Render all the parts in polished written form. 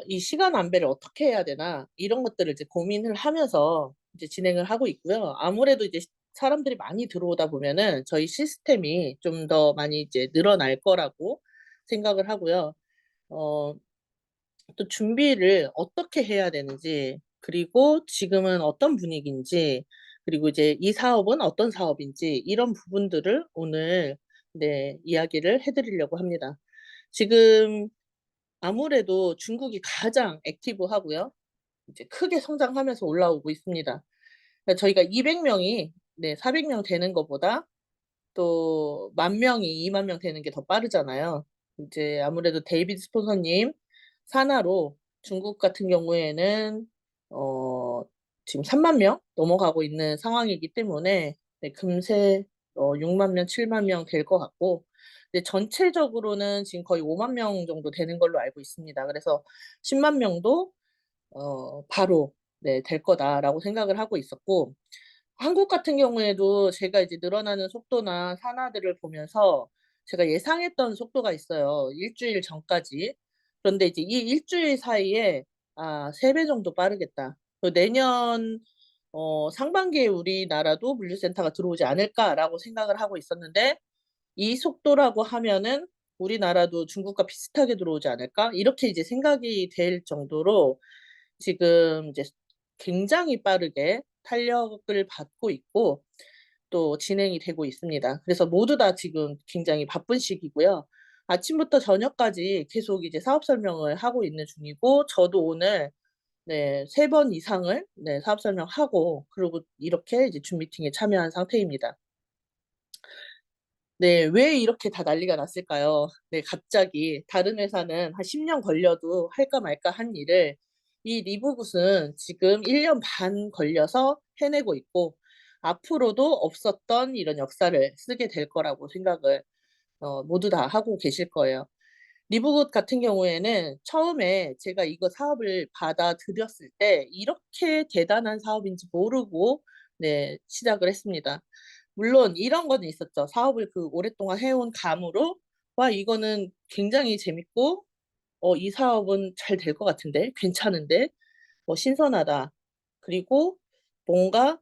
이 시간 안배를 어떻게 해야 되나 이런 것들을 이제 고민을 하면서 이제 진행을 하고 있고요. 아무래도 이제 사람들이 많이 들어오다 보면은 저희 시스템이 좀 더 많이 이제 늘어날 거라고 생각을 하고요. 어 또 준비를 어떻게 해야 되는지, 그리고 지금은 어떤 분위기인지, 그리고 이제 이 사업은 어떤 사업인지 이런 부분들을 오늘 네 이야기를 해 드리려고 합니다. 지금 아무래도 중국이 가장 액티브하고요. 이제 크게 성장하면서 올라오고 있습니다. 그러니까 저희가 200 명이 네 400명 되는 것보다 또 10,000 명이 2만 명 되는 게 더 빠르잖아요. 이제 아무래도 데이비드 스폰서님 산하로 중국 같은 경우에는 어 지금 3만 명 넘어가고 있는 상황이기 때문에 네 금세 6만 명, 7만 명 될 것 같고, 근데 전체적으로는 지금 거의 5만 명 정도 되는 걸로 알고 있습니다. 그래서 10만 명도 바로 네 될 거다라고 생각을 하고 있었고, 한국 같은 경우에도 제가 이제 늘어나는 속도나 산하들을 보면서 제가 예상했던 속도가 있어요, 일 주일 전까지. 그런데 이제 이 일 주일 사이에 '아 3배 정도 빠르겠다. 내년 상반기에 우리나라도 물류센터가 들어오지 않을까.'라고 생각을 하고 있었는데, 이 속도라고 하면은 '우리나라도 중국과 비슷하게 들어오지 않을까?' 이렇게 이제 생각이 될 정도로 지금 이제 굉장히 빠르게 탄력을 받고 있고 또 진행이 되고 있습니다. 그래서 모두 다 지금 굉장히 바쁜 시기고요. 아침부터 저녁까지 계속 이제 사업 설명을 하고 있는 중이고, 저도 오늘 네 3번 이상을 네 사업 설명하고 그리고 이렇게 이제 줌 미팅에 참여한 상태입니다. 네. 왜 이렇게 다 난리가 났을까요? 네 갑자기 다른 회사는 한 10년 걸려도 할까 말까 한 일을 이 리브굿은 지금 1년 반 걸려서 해내고 있고, 앞으로도 없었던 이런 역사를 쓰게 될 거라고 생각을 모두 다 하고 계실 거예요. 리브굿 같은 경우에는 처음에 제가 이거 사업을 받아들였을 때 이렇게 대단한 사업인지 모르고 네 시작을 했습니다. 물론 이런 거는 있었죠. 사업을 오랫동안 해온 감으로 '와 이거는 굉장히 재밌고 이 사업은 잘 될 것 같은데. 괜찮은데. 신선하다. 그리고 뭔가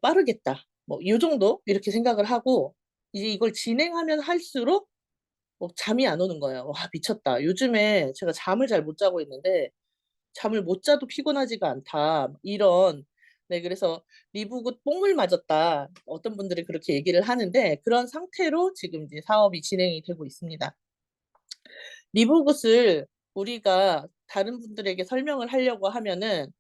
빠르겠다.' 뭐 요 정도 이렇게 생각을 하고, 이제 이걸 진행하면 할수록 잠이 안 오는 거예요. '와 미쳤다. 요즘에 제가 잠을 잘 못 자고 있는데 잠을 못 자도 피곤하지가 않다.' 이런 네 그래서 "리브굿 뽕을 맞았다." 어떤 분들이 그렇게 얘기를 하는데, 그런 상태로 지금 이제 사업이 진행이 되고 있습니다. 리브굿을 우리가 다른 분들에게 설명을 하려고 하면은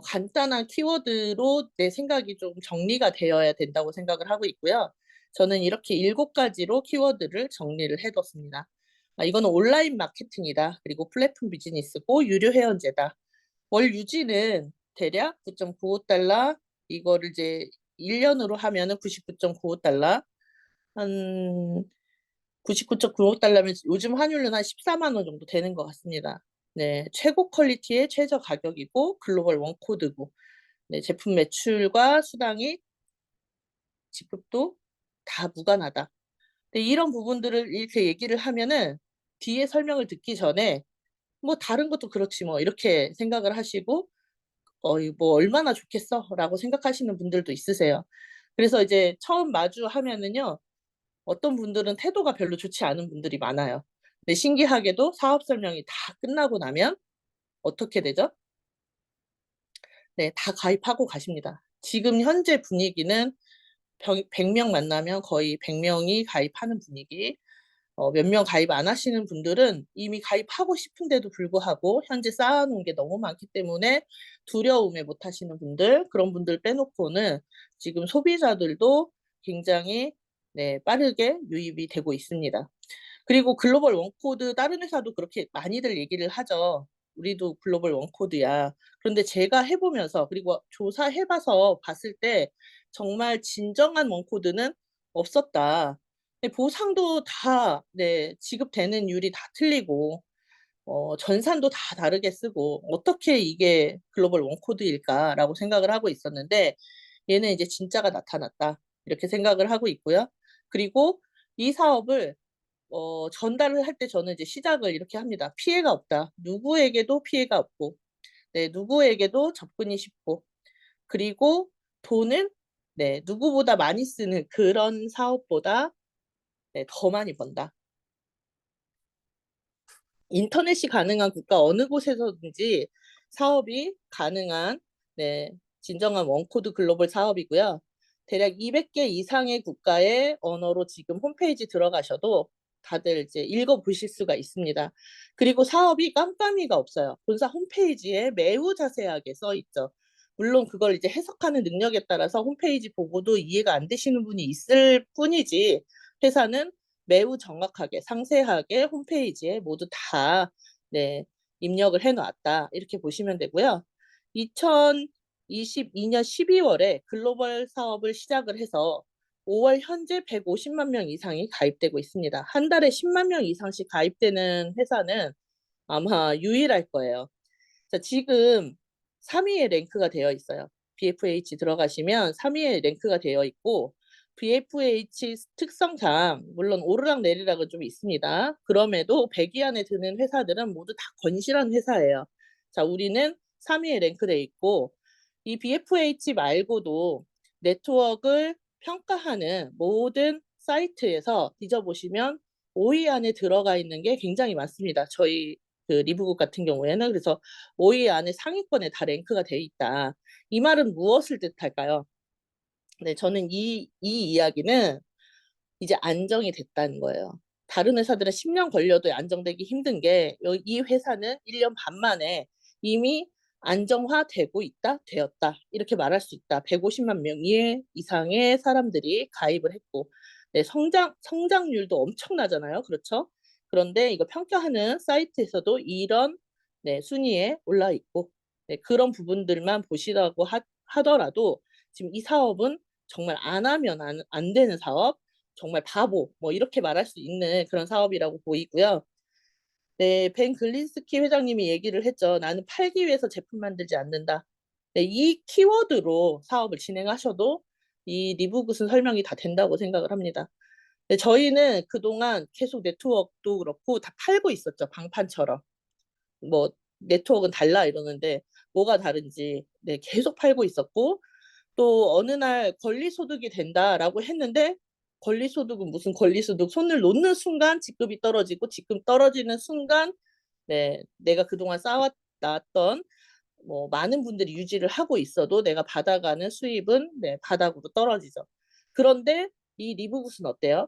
간단한 키워드로 내 생각이 좀 정리가 되어야 된다고 생각을 하고 있고요. 저는 이렇게 7 가지로 키워드를 정리를 해 뒀습니다. 이거는 온라인 마케팅이다. 그리고 플랫폼 비즈니스고 유료 회원제다. 월 유지는 대략 9.95 달러, 이거를 이제 1 년으로 하면은 99.95 달러, 한 99.95 달러면 요즘 환율로는 한 14만 원 정도 되는 것 같습니다. 네. 최고 퀄리티의 최저 가격이고 글로벌 원코드고 네 제품 매출과 수당이 지급도 다 무관하다. 근데 이런 부분들을 이렇게 얘기를 하면은 뒤에 설명을 듣기 전에 '뭐 다른 것도 그렇지 뭐.' 이렇게 생각을 하시고 '어이 뭐 얼마나 좋겠어.'라고 생각하시는 분들도 있으세요. 그래서 이제 처음 마주하면은요, 어떤 분들은 태도가 별로 좋지 않은 분들이 많아요. 근데 신기하게도 사업 설명이 다 끝나고 나면 어떻게 되죠? 네 다 가입하고 가십니다. 지금 현재 분위기는 100명 만나면 거의 100 명이 가입하는 분위기. 몇 명 가입 안 하시는 분들은 이미 가입하고 싶은데도 불구하고 현재 쌓아 놓은 게 너무 많기 때문에 두려움에 못 하시는 분들, 그런 분들 빼놓고는 지금 소비자들도 굉장히 네 빠르게 유입이 되고 있습니다. 그리고 글로벌 원코드 다른 회사도 그렇게 많이들 얘기를 하죠. "우리도 글로벌 원코드야." 그런데 제가 해 보면서 그리고 조사해 봐서 봤을 때 정말 진정한 원코드는 없었다. 네 보상도 다 네 지급되는 율이 다 틀리고 전산도 다 다르게 쓰고 '어떻게 이게 글로벌 원코드일까?'라고 생각을 하고 있었는데, 얘는 이제 '진짜가 나타났다.' 이렇게 생각을 하고 있고요. 그리고 이 사업을 전달을 할 때 저는 이제 시작을 이렇게 합니다. "피해가 없다. 누구에게도 피해가 없고 네 누구에게도 접근이 쉽고 그리고 돈은 네 누구보다 많이 쓰는 그런 사업보다 네 더 많이 번다." 인터넷이 가능한 국가 어느 곳에서든지 사업이 가능한 네 진정한 원코드 글로벌 사업이고요. 대략 200개 이상의 국가의 언어로 지금 홈페이지 들어가셔도 다들 이제 읽어 보실 수가 있습니다. 그리고 사업이 깜깜이가 없어요. 본사 홈페이지에 매우 자세하게 써 있죠. 물론 그걸 이제 해석하는 능력에 따라서 홈페이지 보고도 이해가 안 되시는 분이 있을 뿐이지 회사는 매우 정확하게 상세하게 홈페이지에 모두 다 네 입력을 해 놨다. 이렇게 보시면 되고요. 2022년 12 월에 글로벌 사업을 시작을 해서 5월 현재 150만 명 이상이 가입되고 있습니다. 한 달에 10만 명 이상씩 가입되는 회사는 아마 유일할 거예요. 자 지금 3 위에 랭크가 되어 있어요. BFH 들어가시면 3 위에 랭크가 되어 있고 BFH 특성상 물론 오르락내리락은 좀 있습니다. 그럼에도 100위 안에 드는 회사들은 모두 다 건실한 회사예요. 자 우리는 3 위에 랭크돼 있고 이 BFH 말고도 네트워크를 평가하는 모든 사이트에서 뒤져보시면 5위 안에 들어가 있는 게 굉장히 많습니다. 저희 그 리브국 같은 경우에는. 그래서 5위 안에 상위권에 다 랭크가 돼 있다. 이 말은 무엇을 뜻할까요? 네 저는 이 이야기는 이제 안정이 됐다는 거예요. 다른 회사들은 10년 걸려도 안정되기 힘든 게 이 회사는 1년 반 만에 이미 안정화되고 있다, 되었다 이렇게 말할 수 있다. 150만 명의 이상의 사람들이 가입을 했고 네 성장률도 엄청나잖아요. 그렇죠? 그런데 이거 평가하는 사이트에서도 이런 네 순위에 올라 있고 네 그런 부분들만 보시라고 하더라도 지금 이 사업은 정말 안 하면 안 되는 사업 정말 바보 뭐 이렇게 말할 수 있는 그런 사업이라고 보이고요. 네 벤 글린스키 회장님이 얘기를 했죠. "나는 팔기 위해서 제품 만들지 않는다." 네 이 키워드로 사업을 진행하셔도 이 리브굿은 설명이 다 된다고 생각을 합니다. 네 저희는 그동안 계속 네트워크도 그렇고 다 팔고 있었죠, 방판처럼. 뭐 "네트워크는 달라." 이러는데 뭐가 다른지 네 계속 팔고 있었고 또 어느 날 "권리소득이 된다."라고 했는데 권리소득은 무슨 권리소득 손을 놓는 순간 직급이 떨어지고 직급 떨어지는 순간 네 내가 그동안 쌓아 놨던 뭐 많은 분들이 유지를 하고 있어도 내가 받아가는 수입은 네 바닥으로 떨어지죠. 그런데 이 리브굿은 어때요?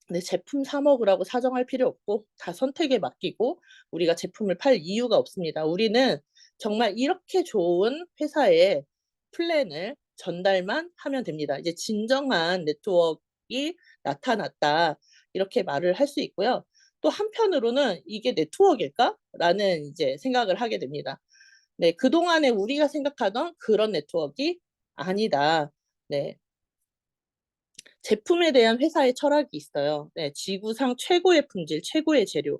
네 제품 사 먹으라고 사정할 필요 없고 다 선택에 맡기고 우리가 제품을 팔 이유가 없습니다. 우리는 정말 이렇게 좋은 회사의 플랜을 전달만 하면 됩니다. 이제 "진정한 네트워크가 나타났다." 이렇게 말을 할 수 있고요. 또 한편으로는 '이게 네트워크일까?'라는 이제 생각을 하게 됩니다. 네 '그동안에 우리가 생각하던 그런 네트워크가 아니다.' 네. 제품에 대한 회사의 철학이 있어요. 네. 지구상 최고의 품질, 최고의 재료.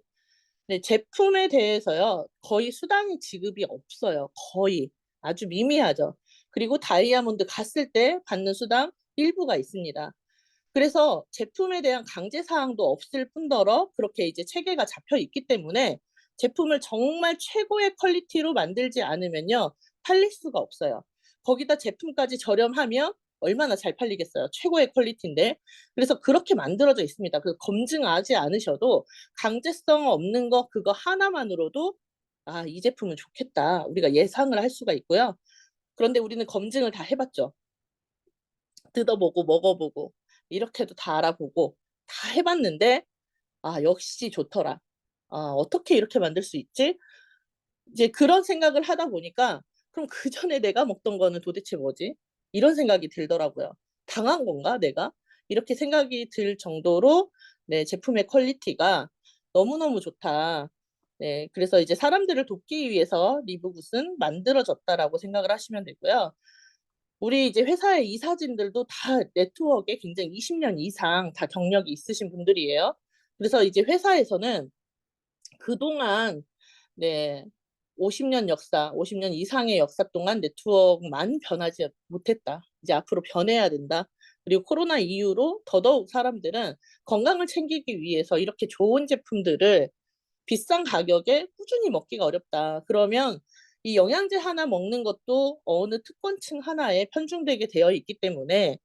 네. 제품에 대해서요. 거의 수당 지급이 없어요. 거의. 아주 미미하죠. 그리고 다이아몬드 갔을 때 받는 수당 일부가 있습니다. 그래서 제품에 대한 강제 사항도 없을 뿐더러 그렇게 이제 체계가 잡혀 있기 때문에 제품을 정말 최고의 퀄리티로 만들지 않으면요. 팔릴 수가 없어요. 거기다 제품까지 저렴하면 얼마나 잘 팔리겠어요. 최고의 퀄리티인데. 그래서 그렇게 만들어져 있습니다. 그 검증하지 않으셔도 강제성 없는 거 그거 하나만으로도 '아 이 제품은 좋겠다.' 우리가 예상을 할 수가 있고요. 그런데 우리는 검증을 다 해 봤죠. 뜯어보고 먹어보고 이렇게도 다 알아보고 다 해 봤는데 '아 역시 좋더라. 아 어떻게 이렇게 만들 수 있지?' 이제 그런 생각을 하다 보니까 '그럼 그전에 내가 먹던 거는 도대체 뭐지?' 이런 생각이 들더라고요. '당한 건가 내가?' 이렇게 생각이 들 정도로 네 제품의 퀄리티가 너무너무 좋다. 네 그래서 이제 '사람들을 돕기 위해서 리브굿은 만들어졌다.'라고 생각을 하시면 되고요. 우리 이제 회사의 이사진들도 다 네트워크에 굉장히 20년 이상 다 경력이 있으신 분들이에요. 그래서 이제 회사에서는 그동안 네 50년 역사, 50년 이상의 역사 동안 네트워크만 변하지 못했다. 이제 앞으로 변해야 된다. 그리고 코로나 이후로 더더욱 사람들은 건강을 챙기기 위해서 이렇게 좋은 제품들을 비싼 가격에 꾸준히 먹기가 어렵다. 그러면 이 영양제 하나 먹는 것도 어느 특권층 하나에 편중되게 되어 있기 때문에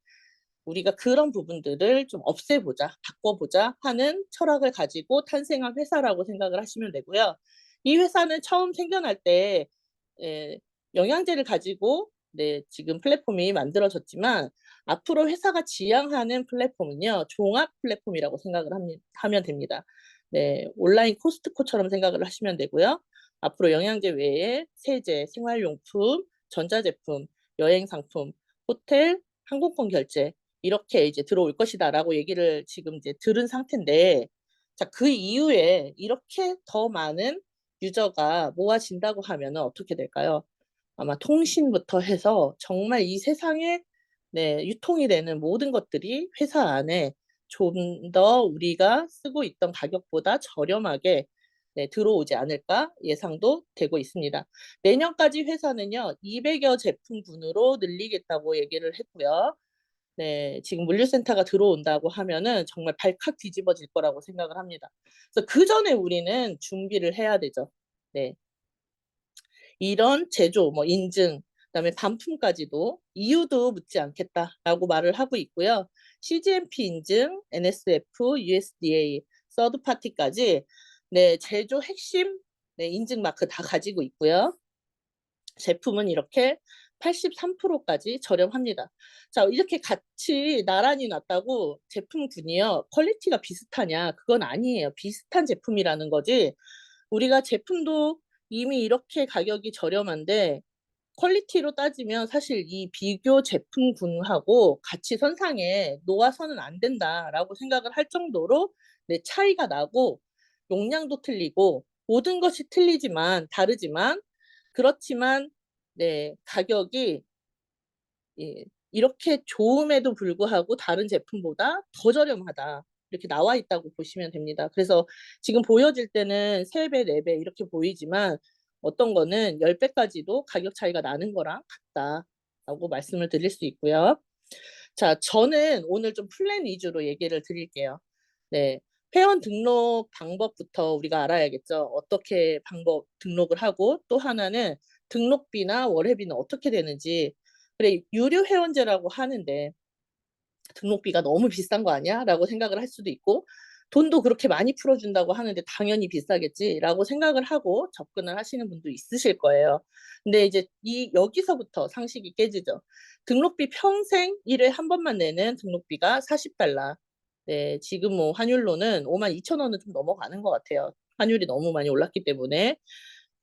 우리가 그런 부분들을 좀 없애보자, 바꿔보자 하는 철학을 가지고 탄생한 회사라고 생각을 하시면 되고요. 이 회사는 처음 생겨날 때 예 영양제를 가지고 네 지금 플랫폼이 만들어졌지만 앞으로 회사가 지향하는 플랫폼은요 종합 플랫폼이라고 생각을 하면 됩니다. 네 온라인 코스트코처럼 생각을 하시면 되고요. 앞으로 영양제 외에 세제, 생활용품, 전자제품, 여행 상품, 호텔, 항공권 결제 이렇게 이제 들어올 것이다라고 얘기를 지금 이제 들은 상태인데 자 그 이후에 이렇게 더 많은 유저가 모아진다고 하면은 어떻게 될까요? 아마 통신부터 해서 정말 이 세상에 네 유통이 되는 모든 것들이 회사 안에 좀 더 우리가 쓰고 있던 가격보다 저렴하게 네 들어오지 않을까 예상도 되고 있습니다. 내년까지 회사는요 200여 제품군으로 늘리겠다고 얘기를 했고요. 네. 지금 물류센터가 들어온다고 하면은 정말 발칵 뒤집어질 거라고 생각을 합니다. 그래서 그전에 우리는 준비를 해야 되죠. 네. 이런 제조 뭐 인증 그다음에 반품까지도 "이유도 묻지 않겠다."라고 말을 하고 있고요. CGMP 인증, NSF, USDA, 서드 파티까지 네 제조 핵심 네 인증 마크 다 가지고 있고요. 제품은 이렇게 83% 까지 저렴합니다. 자 이렇게 같이 나란히 놨다고 제품군이요 퀄리티가 비슷하냐 그건 아니에요. 비슷한 제품이라는 거지 우리가 제품도 이미 이렇게 가격이 저렴한데 퀄리티로 따지면 사실 이 비교 제품군하고 같이 선상에 놓아서는 안 된다라고 생각을 할 정도로 네 차이가 나고 용량도 틀리고 모든 것이 틀리지만 다르지만 그렇지만 네 가격이 예 이렇게 좋음에도 불구하고 다른 제품보다 더 저렴하다. 이렇게 나와 있다고 보시면 됩니다. 그래서 지금 보여질 때는 3 배, 4배 이렇게 보이지만 어떤 거는 10 배까지도 가격 차이가 나는 거랑 같다라고 말씀을 드릴 수 있고요. 자 저는 오늘 좀 플랜 위주로 얘기를 드릴게요. 네. 회원 등록 방법부터 우리가 알아야겠죠. 어떻게 방법 등록을 하고 또 하나는 등록비나 월회비는 어떻게 되는지. 그래 유료 회원제라고 하는데 '등록비가 너무 비싼 거 아니야?'라고 생각을 할 수도 있고 '돈도 그렇게 많이 풀어 준다고 하는데 당연히 비싸겠지.'라고 생각을 하고 접근을 하시는 분도 있으실 거예요. 근데 이제 이 여기서부터 상식이 깨지죠. 등록비 평생 1회 한 번만 내는 등록비가 $40. 네 지금 뭐 환율로는 52,000 원은 좀 넘어가는 것 같아요. 환율이 너무 많이 올랐기 때문에.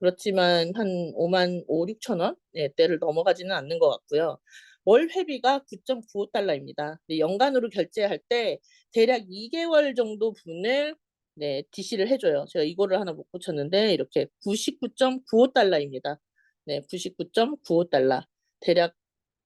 그렇지만 한 55,000-6,000 원 네 대를 넘어가지는 않는 것 같고요. 월 회비가 $9.95 입니다. 네 연간으로 결제할 때 대략 2 개월 정도 분을 네 DC를 해 줘요. 제가 이거를 하나 못 고쳤는데 이렇게 $99.95 입니다. 네 $99.95 대략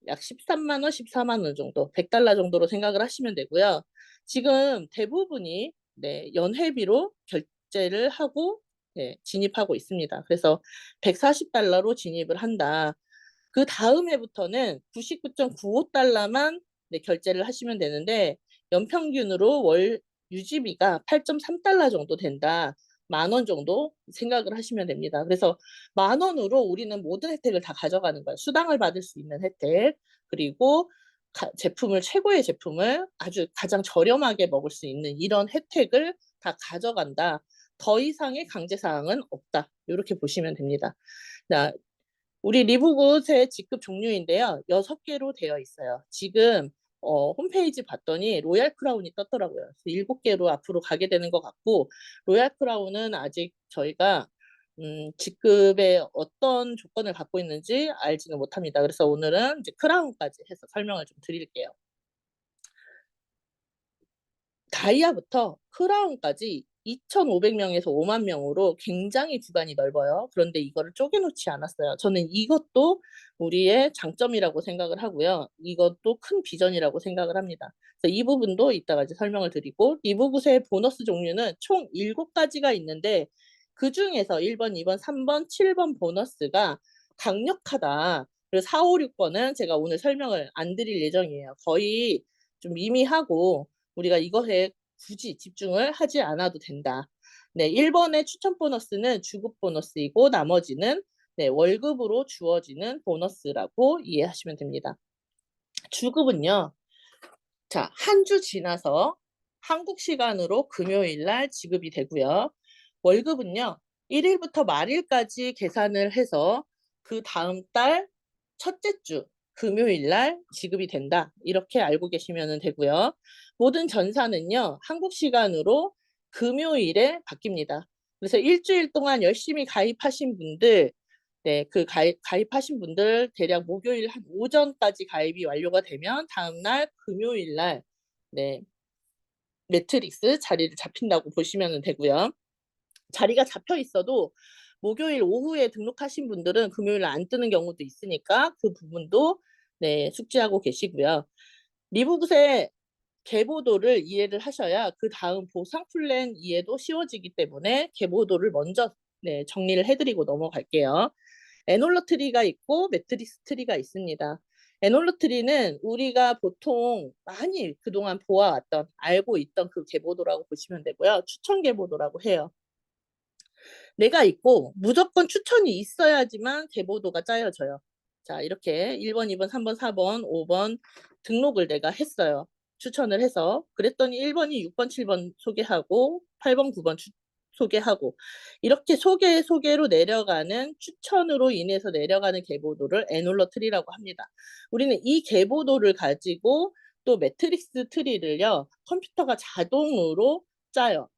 약 130,000 원, 140,000원 정도 $100 정도로 생각을 하시면 되고요. 지금 대부분이 네 연회비로 결제를 하고 네 진입하고 있습니다. 그래서 $140 로 진입을 한다. 그다음 해부터는 $99.95 만 네 결제를 하시면 되는데 연평균으로 월 유지비가 $8.3 정도 된다. 10,000원 정도 생각을 하시면 됩니다. 그래서 10,000 원으로 우리는 모든 혜택을 다 가져가는 거예요. 수당을 받을 수 있는 혜택 그리고 제품을 최고의 제품을 아주 가장 저렴하게 먹을 수 있는 이런 혜택을 다 가져간다. 더 이상의 강제 사항은 없다. 요렇게 보시면 됩니다. 자 우리 리브굿의 직급 종류인데요. 6 개로 되어 있어요. 지금 홈페이지 봤더니 로얄 크라운이 떴더라고요. 그래서 7 개로 앞으로 가게 되는 것 같고 로얄 크라운은 아직 저희가 직급의 어떤 조건을 갖고 있는지 알지는 못합니다. 그래서 오늘은 이제 크라운까지 해서 설명을 좀 드릴게요. 다이아부터 크라운까지 2,500 명에서 5만 명으로 굉장히 구간이 넓어요. 그런데 이거를 쪼개 놓지 않았어요. 저는 이것도 우리의 장점이라고 생각을 하고요. 이것도 큰 비전이라고 생각을 합니다. 그래서 이 부분도 이따가 이제 설명을 드리고 리브굿의 보너스 종류는 총 7 가지가 있는데 그중에서 1 번, 2 번, 3 번, 7번 보너스가 강력하다. 그리고 4, 5, 6 번은 제가 오늘 설명을 안 드릴 예정이에요. 거의 좀 미미하고 우리가 이것에 굳이 집중을 하지 않아도 된다. 네, 1번의 추천 보너스는 주급 보너스이고 나머지는 네, 월급으로 주어지는 보너스라고 이해하시면 됩니다. 주급은요. 자, 한 주 지나서 한국 시간으로 금요일 날 지급이 되고요. 월급은요. 1 일부터 말일까지 계산을 해서 그다음 달 첫째 주 금요일 날 지급이 된다. 이렇게 알고 계시면 되고요. 모든 전사는요. 한국 시간으로 금요일에 바뀝니다. 그래서 1 주일 동안 열심히 가입하신 분들 네, 그 가입하신 분들 대략 목요일 한 오전까지 가입이 완료가 되면 다음 날 금요일 날 네, 매트릭스 자리를 잡힌다고 보시면 되고요. 자리가 잡혀 있어도 목요일 오후에 등록하신 분들은 금요일 안 뜨는 경우도 있으니까 그 부분도 네, 숙지하고 계시고요. 리부굿의 계보도를 이해를 하셔야 그다음 보상 플랜 이해도 쉬워지기 때문에 계보도를 먼저 네, 정리를 해 드리고 넘어갈게요. 에놀러 트리가 있고 매트릭스 트리가 있습니다. 에놀러 트리는 우리가 보통 많이 그동안 보아왔던 알고 있던 그 계보도라고 보시면 되고요. 추천 계보도라고 해요. 내가 있고 무조건 추천이 있어야지만 계보도가 짜여져요. 자, 이렇게 1 번, 2 번, 3 번, 4 번, 5번 등록을 내가 했어요. 추천을 해서. 그랬더니 1 번이 6 번, 7번 소개하고 8 번, 9번 소개하고 이렇게 소개로 내려가는 추천으로 인해서 내려가는 계보도를 에놀러 트리라고 합니다. 우리는 이 계보도를 가지고 또 매트릭스 트리를요. 컴퓨터가 자동으로 짜요.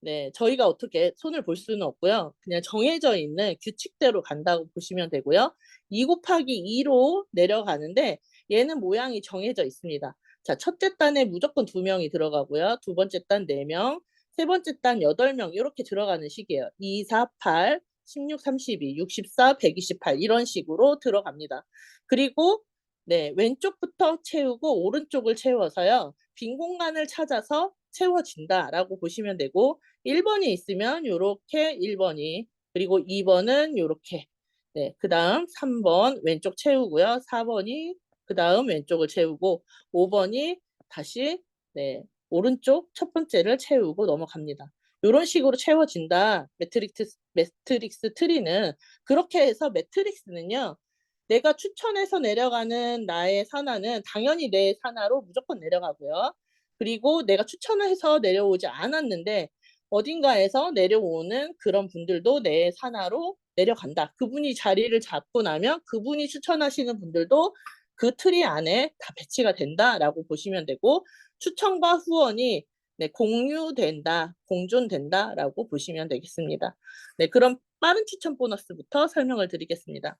네. 저희가 어떻게 손을 볼 수는 없고요. 그냥 정해져 있는 규칙대로 간다고 보시면 되고요. 2 곱하기 2로 내려가는데 얘는 모양이 정해져 있습니다. 자, 첫째 단에 무조건 2 명이 들어가고요. 두 번째 단 4 명, 세 번째 단 8명 요렇게 들어가는 식이에요. 2, 4, 8, 16, 32, 64, 128 이런 식으로 들어갑니다. 그리고 네, 왼쪽부터 채우고 오른쪽을 채워서요. 빈 공간을 찾아서 채워진다라고 보시면 되고 1 번이 있으면 요렇게 1 번이 그리고 2 번은 요렇게 네, 그다음 3번 왼쪽 채우고요. 4 번이 그다음 왼쪽을 채우고 5 번이 다시 네, 오른쪽 첫 번째를 채우고 넘어갑니다. 요런 식으로 채워진다. 매트릭스 트리는 그렇게 해서 매트릭스는요. 내가 추천해서 내려가는 나의 산하는 당연히 내 산하로 무조건 내려가고요. 그리고 내가 추천을 해서 내려오지 않았는데 어딘가에서 내려오는 그런 분들도 내 산하로 내려간다. 그분이 자리를 잡고 나면 그분이 추천하시는 분들도 그 트리 안에 다 배치가 된다라고 보시면 되고 추천과 후원이 네, 공유된다, 공존된다라고 보시면 되겠습니다. 네, 그럼 빠른 추천 보너스부터 설명을 드리겠습니다.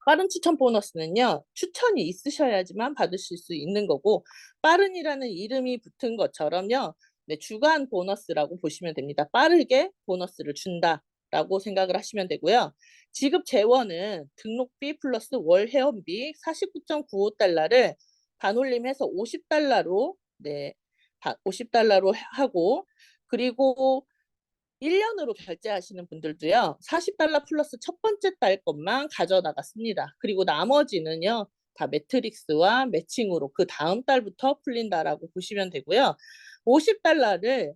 빠른 추천 보너스는요. 추천이 있으셔야지만 받으실 수 있는 거고 빠른이라는 이름이 붙은 것처럼요. 네, 주간 보너스라고 보시면 됩니다. 빠르게 보너스를 준다라고 생각을 하시면 되고요. 지급 재원은 등록비 플러스 월 회원비 49.95달러를 반올림해서 50달러로 네, 50달러로 하고 그리고 1 년으로 결제하시는 분들도요. 40달러 플러스 첫 번째 달 것만 가져다가 씁니다. 그리고 나머지는요. 다 매트릭스와 매칭으로 그다음 달부터 풀린다라고 보시면 되고요. 50달러를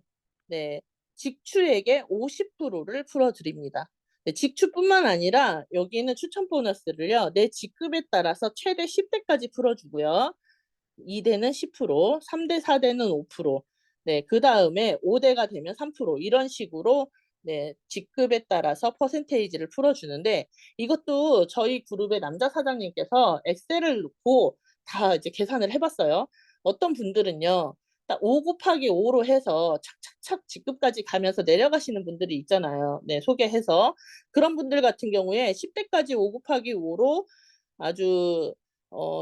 네, 직추액의 50%를 풀어 드립니다. 네, 직추뿐만 아니라 여기는 추천 보너스를요. 내 직급에 따라서 최대 10 대까지 풀어 주고요. 2 대는 10%, 3 대, 4 대는 5%. 네, 그다음에 5 대가 되면 3% 이런 식으로 네, 직급에 따라서 퍼센테이지를 풀어 주는데 이것도 저희 그룹의 남자 사장님께서 엑셀을 놓고 다 이제 계산을 해 봤어요. 어떤 분들은요. 딱 5 곱하기 5로 해서 착착착 직급까지 가면서 내려가시는 분들이 있잖아요. 네, 소개해서. 그런 분들 같은 경우에 10 대까지 5 곱하기 5로 아주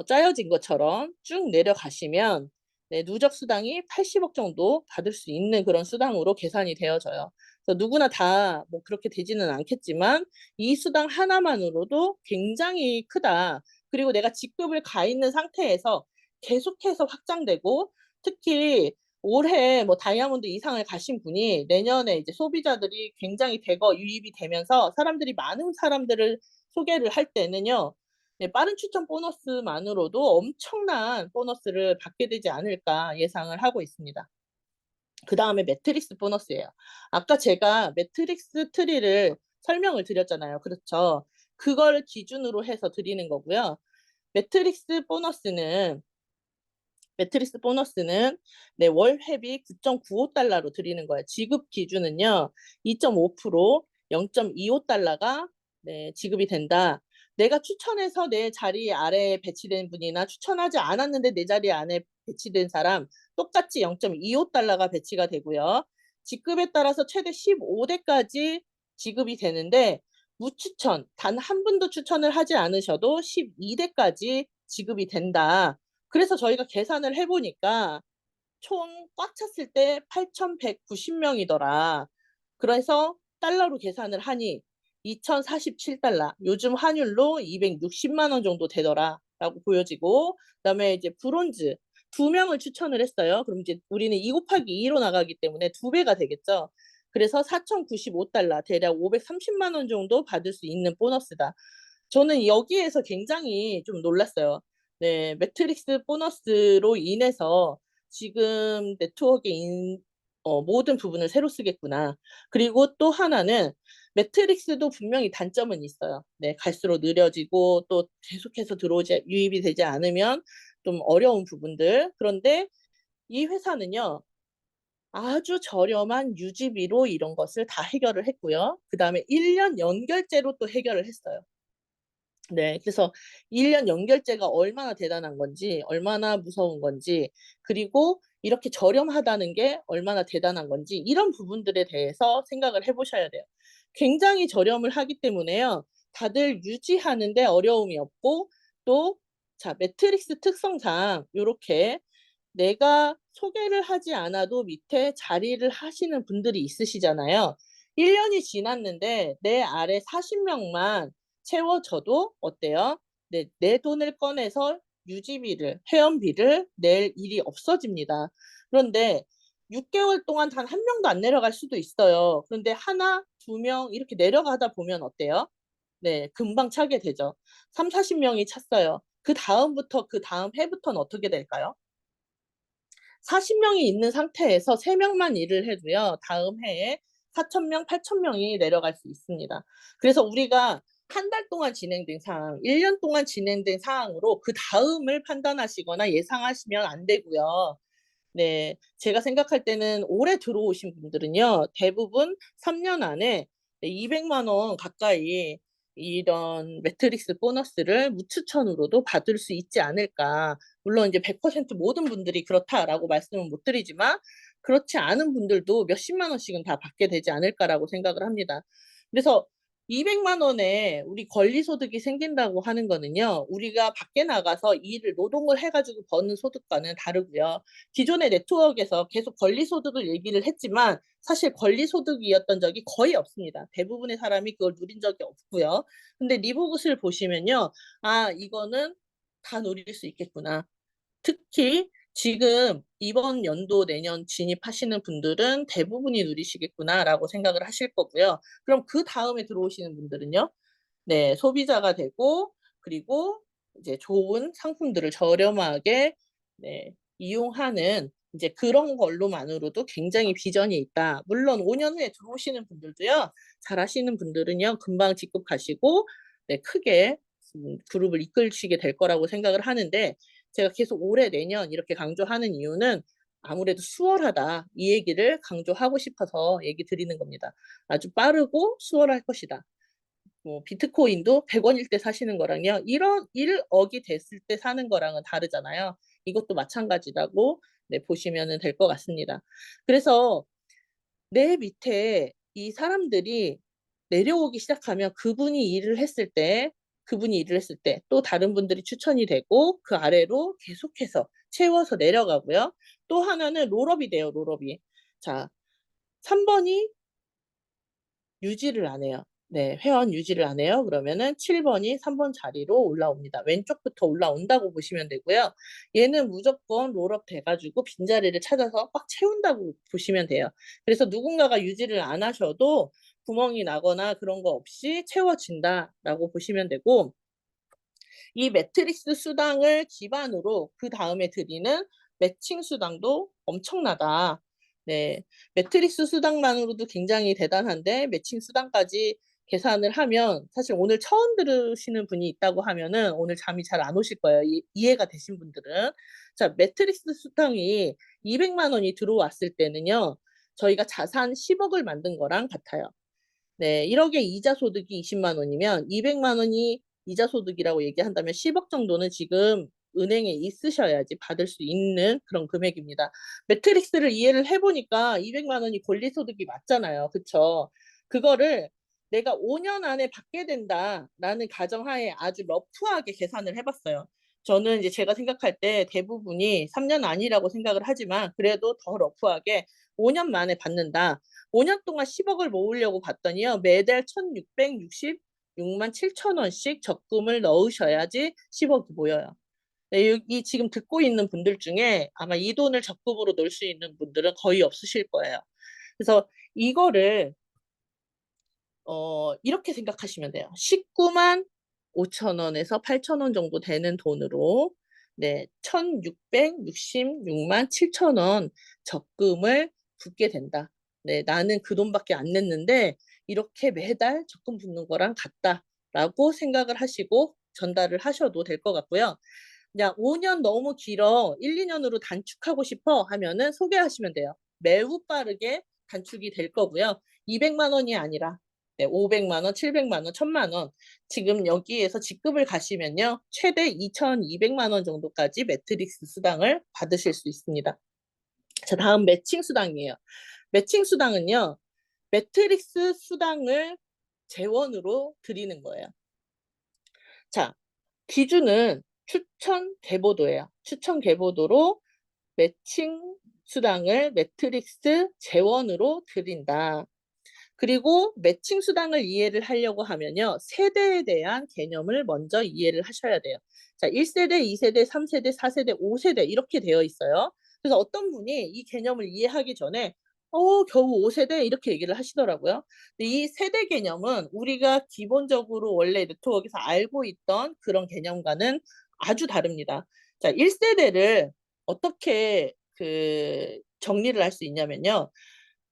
짜여진 것처럼 쭉 내려가시면 네, 누적 수당이 80억 정도 받을 수 있는 그런 수당으로 계산이 되어져요. 그래서 누구나 다 뭐 그렇게 되지는 않겠지만 이 수당 하나만으로도 굉장히 크다. 그리고 내가 직급을 가 있는 상태에서 계속해서 확장되고 특히 올해 뭐 다이아몬드 이상을 가신 분이 내년에 이제 소비자들이 굉장히 대거 유입이 되면서 사람들이 많은 사람들을 소개를 할 때는요. 네, 빠른 추천 보너스만으로도 엄청난 보너스를 받게 되지 않을까 예상을 하고 있습니다. 그다음에 매트릭스 보너스예요. 아까 제가 매트릭스 트리를 설명을 드렸잖아요. 그렇죠. 그걸 기준으로 해서 드리는 거고요. 매트릭스 보너스는 매트릭스 보너스는 네, 월 회비 9.95달러로 드리는 거예요. 지급 기준은요. 2.5% 0.25달러가 네, 지급이 된다. 내가 추천해서 내 자리 아래에 배치된 분이나 추천하지 않았는데 내 자리 안에 배치된 사람 똑같이 0.25달러가 배치가 되고요. 직급에 따라서 최대 15대까지 지급이 되는데 무추천 단 한 분도 추천을 하지 않으셔도 12대까지 지급이 된다. 그래서 저희가 계산을 해 보니까 총 꽉 찼을 때 8,190명이더라. 그래서 달러로 계산을 하니 2,047달러, 요즘 환율로 260만 원 정도 되더라라고 보여지고, 그다음에 이제 브론즈 2명을 추천을 했어요. 그럼 이제 우리는 2 곱하기 2로 나가기 때문에 2배가 되겠죠. 그래서 4,095달러, 대략 530만 원 정도 받을 수 있는 보너스다. 저는 여기에서 굉장히 좀 놀랐어요. 네, 매트릭스 보너스로 인해서 지금 네트워크의 모든 부분을 새로 쓰겠구나. 그리고 또 하나는 매트릭스도 분명히 단점은 있어요. 네, 갈수록 느려지고 또 계속해서 들어오지 유입이 되지 않으면 좀 어려운 부분들. 그런데 이 회사는요. 아주 저렴한 유지비로 이런 것을 다 해결을 했고요. 그다음에 1년 연결제로 또 해결을 했어요. 네. 그래서 1년 연결제가 얼마나 대단한 건지, 얼마나 무서운 건지, 그리고 이렇게 저렴하다는 게 얼마나 대단한 건지, 이런 부분들에 대해서 생각을 해 보셔야 돼요. 굉장히 저렴을 하기 때문에요. 다들 유지하는 데 어려움이 없고, 또 자, 매트릭스 특성상 요렇게 내가 소개를 하지 않아도 밑에 자리를 하시는 분들이 있으시잖아요. 1 년이 지났는데 내 아래 40 명만 채워져도 어때요? 네, 내 돈을 꺼내서 유지비를, 회원비를 낼 일이 없어집니다. 그런데 6 개월 동안 단 1 명도 안 내려갈 수도 있어요. 그런데 1, 2명 이렇게 내려가다 보면 어때요? 네, 금방 차게 되죠. 30-40 명이 찼어요. 그다음부터 그다음 해부터는 어떻게 될까요? 40 명이 있는 상태에서 3 명만 일을 해도요. 다음 해에 4,000 명, 8,000 명이 내려갈 수 있습니다. 그래서 우리가 한 달 동안 진행된 사항, 1년 동안 진행된 사항으로 그다음을 판단하시거나 예상하시면 안 되고요. 네. 제가 생각할 때는 올해 들어오신 분들은요. 대부분 3년 안에 네 200만 원 가까이 이런 매트릭스 보너스를 무추천으로도 받을 수 있지 않을까. 물론 이제 100% 모든 분들이 그렇다라고 말씀은 못 드리지만 그렇지 않은 분들도 몇십만 원씩은 다 받게 되지 않을까라고 생각을 합니다. 그래서 200만 원에 우리 권리소득이 생긴다고 하는 거는요. 우리가 밖에 나가서 일을 노동을 해 가지고 버는 소득과는 다르고요. 기존의 네트워크에서 계속 권리소득을 얘기를 했지만 사실 권리소득이었던 적이 거의 없습니다. 대부분의 사람이 그걸 누린 적이 없고요. 근데 리보그스를 보시면요. '아 이거는 다 누릴 수 있겠구나.' 특히 지금 이번 연도 내년 진입하시는 분들은 '대부분이 누리시겠구나.'라고 생각을 하실 거고요. 그럼 그다음에 들어오시는 분들은요. 네, 소비자가 되고 그리고 이제 좋은 상품들을 저렴하게 네, 이용하는 이제 그런 걸로만으로도 굉장히 비전이 있다. 물론 5년 후에 들어오시는 분들도요. 잘하시는 분들은요. 금방 직급가시고 네, 크게 그룹을 이끌시게 될 거라고 생각을 하는데 제가 계속 올해, 내년 이렇게 강조하는 이유는 아무래도 수월하다. 이 얘기를 강조하고 싶어서 얘기 드리는 겁니다. 아주 빠르고 수월할 것이다. 뭐 비트코인도 100 원일 때 사시는 거랑요. 이런 1 억이 됐을 때 사는 거랑은 다르잖아요. 이것도 마찬가지라고 네, 보시면은 될 것 같습니다. 그래서 내 밑에 이 사람들이 내려오기 시작하면 그분이 일을 했을 때 또 다른 분들이 추천이 되고 그 아래로 계속해서 채워서 내려가고요. 또 하나는 롤업이 돼요, 롤업이. 자, 3 번이 유지를 안 해요. 네. 회원 유지를 안 해요. 그러면은 7 번이 3번 자리로 올라옵니다. 왼쪽부터 올라온다고 보시면 되고요. 얘는 무조건 롤업 돼 가지고 빈자리를 찾아서 꽉 채운다고 보시면 돼요. 그래서 누군가가 유지를 안 하셔도 구멍이 나거나 그런 거 없이 채워진다라고 보시면 되고 이 매트릭스 수당을 기반으로 그다음에 드리는 매칭 수당도 엄청나다. 네. 매트릭스 수당만으로도 굉장히 대단한데 매칭 수당까지 계산을 하면 사실 오늘 처음 들으시는 분이 있다고 하면은 오늘 잠이 잘 안 오실 거예요. 이해가 되신 분들은. 자, 매트릭스 수당이 200만 원이 들어왔을 때는요. 저희가 자산 10억을 만든 거랑 같아요. 네. 1억에 이자 소득이 20만 원이면 200만 원이 이자 소득이라고 얘기한다면 10억 정도는 지금 은행에 있으셔야지 받을 수 있는 그런 금액입니다. 매트릭스를 이해를 해 보니까 200만 원이 권리소득이 맞잖아요. 그쵸? 그거를 '내가 5년 안에 받게 된다.'라는 가정하에 아주 러프하게 계산을 해 봤어요. 저는 이제 제가 생각할 때 대부분이 3년 안이라고 생각을 하지만 그래도 더 러프하게 5년 만에 받는다. 5년 동안 10억을 모으려고 봤더니요. 매달 1,666만 7천 원씩 적금을 넣으셔야지 10억이 모여요. 네, 이 지금 듣고 있는 분들 중에 아마 이 돈을 적금으로 넣을 수 있는 분들은 거의 없으실 거예요. 그래서 이거를 이렇게 생각하시면 돼요. 1,9만 5천 원에서 8천 원 정도 되는 돈으로 네 1,666만 7천 원 적금을 붓게 된다. 네 '나는 그 돈밖에 안 냈는데 이렇게 매달 적금 붓는 거랑 같다.'라고 생각을 하시고 전달을 하셔도 될 것 같고요. 야 5년 너무 길어. 1-2 년으로 단축하고 싶어 하면은 소개하시면 돼요. 매우 빠르게 단축이 될 거고요. 200만 원이 아니라 네 500만 원, 700만 원, 1,000만 원 지금 여기에서 직급을 가시면요. 최대 2,200만 원 정도까지 매트릭스 수당을 받으실 수 있습니다. 자, 다음 매칭 수당이에요. 매칭 수당은요. 매트릭스 수당을 재원으로 드리는 거예요. 자, 기준은 추천 계보도예요. 추천 계보도로 매칭 수당을 매트릭스 재원으로 드린다. 그리고 매칭 수당을 이해를 하려고 하면요. 세대에 대한 개념을 먼저 이해를 하셔야 돼요. 자, 1세대, 2세대, 3세대, 4세대, 5세대 이렇게 되어 있어요. 그래서 어떤 분이 이 개념을 이해하기 전에 겨우 5세대 이렇게 얘기를 하시더라고요. 근데 이 세대 개념은 우리가 기본적으로 원래 네트워크에서 알고 있던 그런 개념과는 아주 다릅니다. 자, 1세대를 어떻게 정리를 할 수 있냐면요.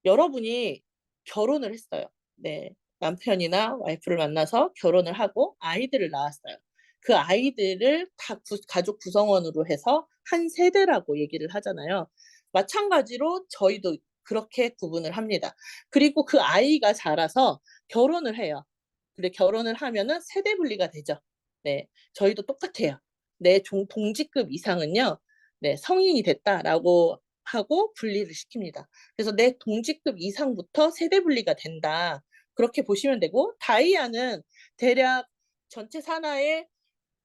여러분이 결혼을 했어요. 네. 남편이나 와이프를 만나서 결혼을 하고 아이들을 낳았어요. 그 아이들을 다 가족 구성원으로 해서 한 세대라고 얘기를 하잖아요. 마찬가지로 저희도 그렇게 구분을 합니다. 그리고 그 아이가 자라서 결혼을 해요. 근데 결혼을 하면은 세대 분리가 되죠. 네. 저희도 똑같아요. 내 동지급 이상은요. 네, 성인이 됐다라고 하고 분리를 시킵니다. 그래서 내 동지급 이상부터 세대 분리가 된다. 그렇게 보시면 되고 다이아는 대략 전체 산하의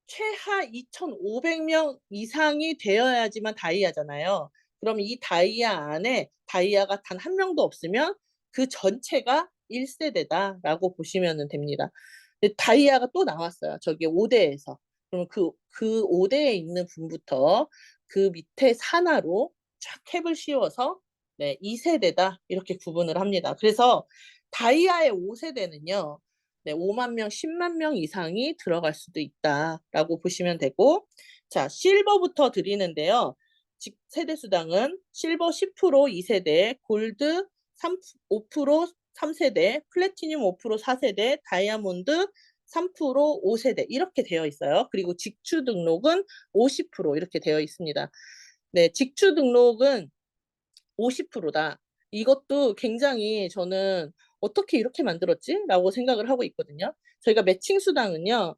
최하 2,500명 이상이 되어야지만 다이아잖아요. 그럼 이 다이아 안에 다이아가 단 한 명도 없으면 그 전체가 1세대다라고 보시면은 됩니다. 근데 다이아가 또 나왔어요. 저기 5 대에서. 그러면 그 5 대에 있는 분부터 그 밑에 산하로 쫙 캡을 씌워서 네 2 세대다 이렇게 구분을 합니다. 그래서 다이아의 5 세대는요. 네 5만 명, 10만 명 이상이 들어갈 수도 있다라고 보시면 되고 자 실버부터 드리는데요. 세대 수당은 실버 10% 2 세대, 골드 5% 3 세대, 플래티늄 5% 4 세대, 다이아몬드 3% 5 세대 이렇게 되어 있어요. 그리고 직추 등록은 50% 이렇게 되어 있습니다. 네 직추 등록은 50%다. 이것도 굉장히 저는 '어떻게 이렇게 만들었지?'라고 생각을 하고 있거든요. 저희가 매칭 수당은요.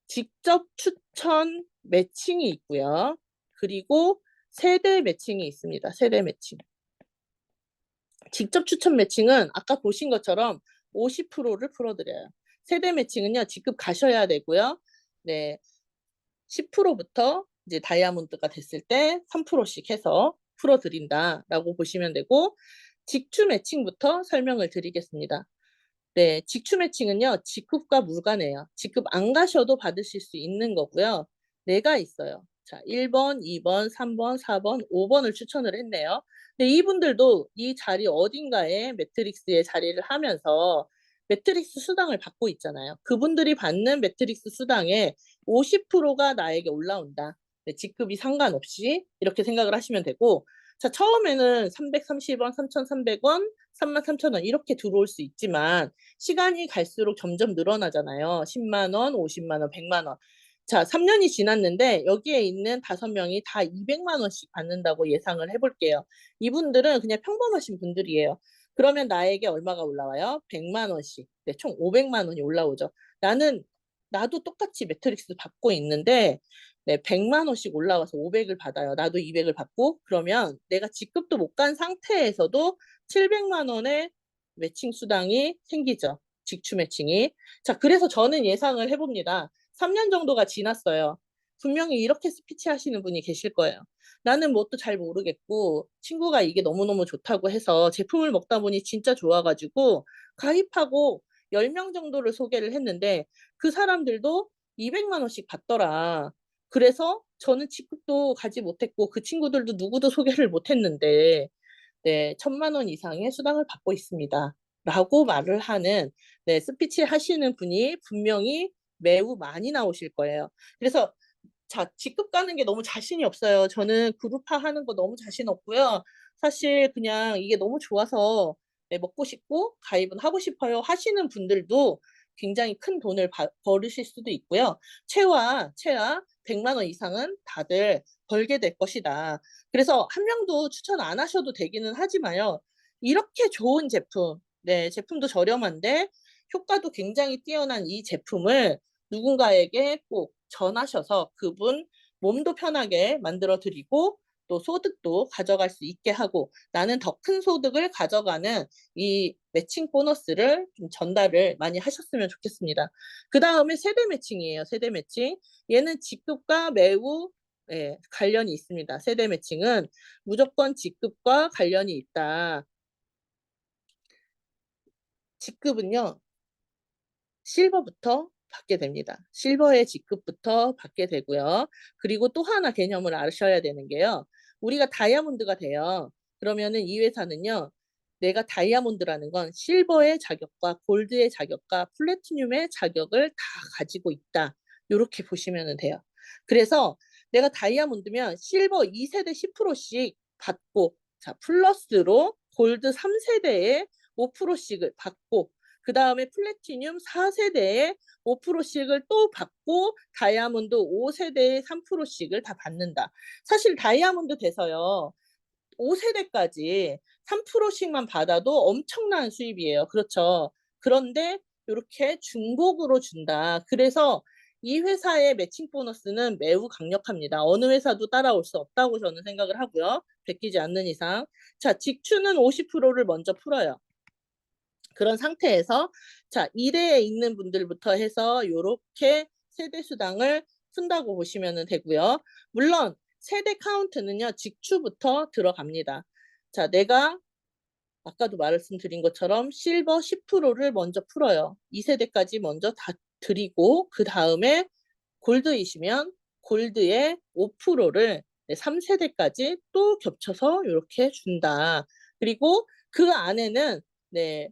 직접 추천 매칭이 있고요. 그리고 세대 매칭이 있습니다. 세대 매칭. 직접 추천 매칭은 아까 보신 것처럼 50%를 풀어 드려요. 세대 매칭은요. 직급 가셔야 되고요. 네. 10% 부터 이제 다이아몬드가 됐을 때 3%씩 해서 풀어 드린다라고 보시면 되고 직추 매칭부터 설명을 드리겠습니다. 네. 직추 매칭은요. 직급과 무관해요. 직급 안 가셔도 받으실 수 있는 거고요. 4가 있어요. 자 1 번, 2 번, 3 번, 4 번, 5 번을 추천을 했네요. 근데 이분들도 이 자리 어딘가에 매트릭스에 자리를 하면서 매트릭스 수당을 받고 있잖아요. 그분들이 받는 매트릭스 수당에 50%가 나에게 올라온다. 네, 직급이 상관없이 이렇게 생각을 하시면 되고, 자, 처음에는 330원, 3,300원, 33,000원 이렇게 들어올 수 있지만 시간이 갈수록 점점 늘어나잖아요. 10만 원, 50만 원, 100만 원. 자, 3년이 지났는데 여기에 있는 5명이 다 200만 원씩 받는다고 예상을 해볼게요. 이분들은 그냥 평범하신 분들이에요. 그러면 나에게 얼마가 올라와요? 100만 원씩. 네, 총 500만 원이 올라오죠. 나도 똑같이 매트릭스 받고 있는데 네, 100만 원씩 올라와서 500을 받아요. 나도 200을 받고 그러면 내가 직급도 못 간 상태에서도 700만 원의 매칭 수당이 생기죠. 직추 매칭이. 자, 그래서 저는 예상을 해봅니다. 3년 정도가 지났어요. 분명히 이렇게 스피치 하시는 분이 계실 거예요. 나는 뭣도 잘 모르겠고 친구가 이게 너무너무 좋다고 해서 제품을 먹다 보니 진짜 좋아가지고 가입하고 10명 정도를 소개를 했는데 그 사람들도 200만 원씩 받더라. 그래서 저는 직급도 가지 못했고 그 친구들도 누구도 소개를 못했는데 네, 1,000만 원 이상의 수당을 받고 있습니다. 라고 말을 하는 네, 스피치 하시는 분이 분명히 매우 많이 나오실 거예요. 그래서 자, 직급 가는 게 너무 자신이 없어요. 저는 그룹화 하는 거 너무 자신 없고요. 사실 그냥 이게 너무 좋아서 네, 먹고 싶고 가입은 하고 싶어요 하시는 분들도 굉장히 큰 돈을 벌으실 수도 있고요. 최하 100만 원 이상은 다들 벌게 될 것이다. 그래서 한 명도 추천 안 하셔도 되기는 하지만요. 이렇게 좋은 제품, 네, 제품도 저렴한데 효과도 굉장히 뛰어난 이 제품을 누군가에게 꼭 전하셔서 그분 몸도 편하게 만들어 드리고 또 소득도 가져갈 수 있게 하고 나는 더 큰 소득을 가져가는 이 매칭 보너스를 좀 전달을 많이 하셨으면 좋겠습니다. 그 다음에 세대 매칭이에요. 세대 매칭. 얘는 직급과 매우 예, 관련이 있습니다. 세대 매칭은 무조건 직급과 관련이 있다. 직급은요, 실버부터 받게 됩니다. 실버의 직급부터 받게 되고요. 그리고 또 하나 개념을 아셔야 되는 게요. 우리가 다이아몬드가 돼요. 그러면은 이 회사는요. 내가 다이아몬드라는 건 실버의 자격과 골드의 자격과 플래티늄의 자격을 다 가지고 있다. 이렇게 보시면 돼요. 그래서 내가 다이아몬드면 실버 2세대 10%씩 받고 자 플러스로 골드 3세대에 5%씩을 받고 그 다음에 플래티늄 4세대에 5%씩을 또 받고 다이아몬드 5세대에 3%씩을 다 받는다. 사실 다이아몬드 돼서요. 5세대까지 3%씩만 받아도 엄청난 수입이에요. 그렇죠. 그런데 이렇게 중복으로 준다. 그래서 이 회사의 매칭 보너스는 매우 강력합니다. 어느 회사도 따라올 수 없다고 저는 생각을 하고요. 베끼지 않는 이상. 자, 직추는 50%를 먼저 풀어요. 그런 상태에서 자 1회에 있는 분들부터 해서 요렇게 세대 수당을 푼다고 보시면 되고요. 물론 세대 카운트는요. 직추부터 들어갑니다. 자 내가 아까도 말씀드린 것처럼 실버 10%를 먼저 풀어요. 2세대까지 먼저 다 드리고 그 다음에 골드이시면 골드의 5%를 3세대까지 또 겹쳐서 이렇게 준다. 그리고 그 안에는 네,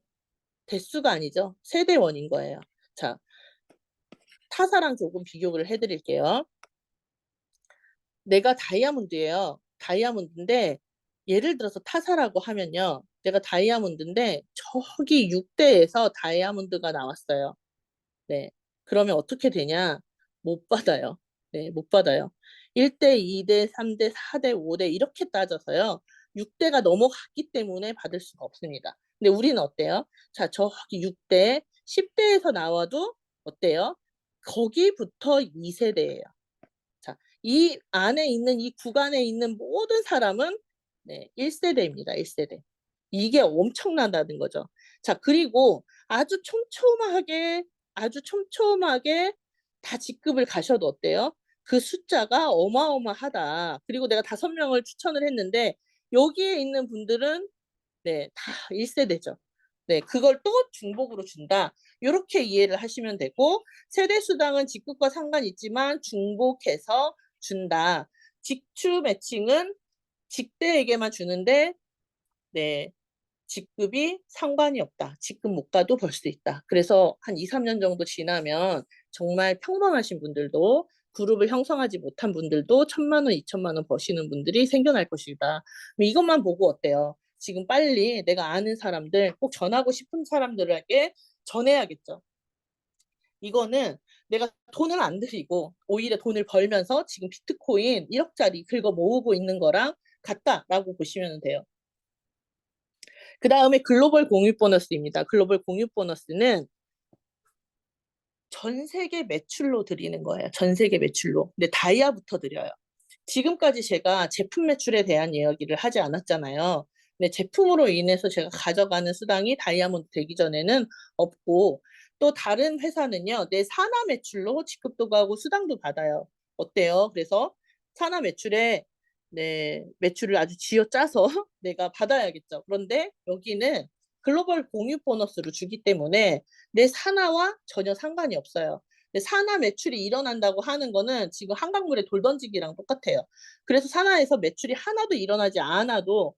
대수가 아니죠. 세대원인 거예요. 자, 타사랑 조금 비교를 해드릴게요. 내가 다이아몬드예요. 다이아몬드인데 예를 들어서 타사라고 하면요. 내가 다이아몬드인데 저기 6대에서 다이아몬드가 나왔어요. 네. 그러면 어떻게 되냐? 못 받아요. 네, 못 받아요. 1대, 2대, 3대, 4대, 5대 이렇게 따져서요. 6대가 넘어갔기 때문에 받을 수가 없습니다. 근데 우리는 어때요? 자, 저기 6대, 10대에서 나와도 어때요? 거기부터 2세대예요. 자, 이 안에 있는 이 구간에 있는 모든 사람은 네, 1세대입니다. 1세대. 이게 엄청나다는 거죠. 자, 그리고 아주 촘촘하게 다 직급을 가셔도 어때요? 그 숫자가 어마어마하다. 그리고 내가 5명을 추천을 했는데 여기에 있는 분들은 네, 다 1세대죠. 네, 그걸 또 중복으로 준다. 요렇게 이해를 하시면 되고 세대 수당은 직급과 상관이 있지만 중복해서 준다. 직추 매칭은 직대에게만 주는데 네, 직급이 상관이 없다. 직급 못 가도 벌 수 있다. 그래서 한 2-3년 정도 지나면 정말 평범하신 분들도 그룹을 형성하지 못한 분들도 1,000만 원, 2,000만 원 버시는 분들이 생겨날 것이다. 이것만 보고 어때요? 지금 빨리 내가 아는 사람들, 꼭 전하고 싶은 사람들에게 전해야겠죠. 이거는 내가 돈을 안 들이고 오히려 돈을 벌면서 지금 비트코인 1억짜리 긁어 모으고 있는 거랑 같다라고 보시면 돼요. 그다음에 글로벌 공유 보너스입니다. 글로벌 공유 보너스는 전 세계 매출로 드리는 거예요. 전 세계 매출로. 근데 다이아부터 드려요. 지금까지 제가 제품 매출에 대한 이야기를 하지 않았잖아요. 근데 제품으로 인해서 제가 가져가는 수당이 다이아몬드 되기 전에는 없고, 또 다른 회사는요, 내 산하 매출로 지급도 가고 수당도 받아요. 어때요? 그래서 산하 매출에 네, 매출을 아주 쥐어짜서 내가 받아야겠죠. 그런데 여기는 글로벌 공유 보너스를 주기 때문에 내 산하와 전혀 상관이 없어요. 근데 산하 매출이 일어난다고 하는 거는 지금 한강물에 돌 던지기랑 똑같아요. 그래서 산하에서 매출이 하나도 일어나지 않아도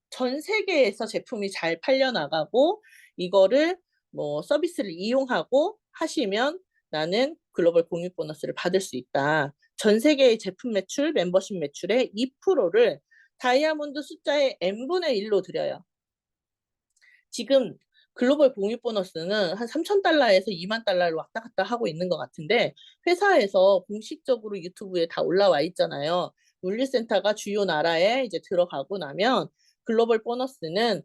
전 세계에서 제품이 잘 팔려나가고 이거를 뭐 서비스를 이용하고 하시면 나는 글로벌 공유 보너스를 받을 수 있다. 전 세계의 제품 매출, 멤버십 매출의 2%를 다이아몬드 숫자의 n분의 1로 드려요. 지금 글로벌 공유 보너스는 한 3,000달러에서 2만 달러로 왔다 갔다 하고 있는 것 같은데 회사에서 공식적으로 유튜브에 다 올라와 있잖아요. 물류센터가 주요 나라에 이제 들어가고 나면 글로벌 보너스는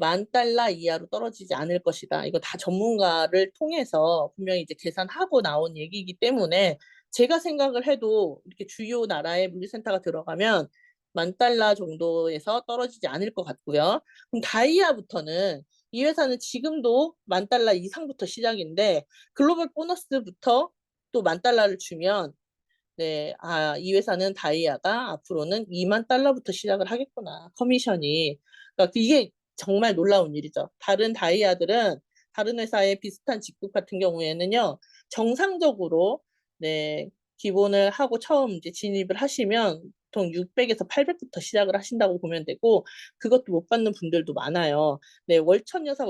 10,000달러 이하로 떨어지지 않을 것이다. 이거 다 전문가를 통해서 분명히 이제 계산하고 나온 얘기이기 때문에 제가 생각을 해도 이렇게 주요 나라에 물류센터가 들어가면 10,000달러 정도에서 떨어지지 않을 것 같고요. 그럼 다이아부터는 이 회사는 지금도 10,000달러 이상부터 시작인데 글로벌 보너스부터 또 10,000달러를 주면 네, 이 회사는 다이아가 앞으로는 20,000달러부터 시작을 하겠구나. 커미션이. 그러니까 이게 정말 놀라운 일이죠. 다른 다이아들은 다른 회사의 비슷한 직급 같은 경우에는요. 정상적으로 네, 기본을 하고 처음 이제 진입을 하시면 보통 600에서 800부터 시작을 하신다고 보면 되고 그것도 못 받는 분들도 많아요. 네, 월천여사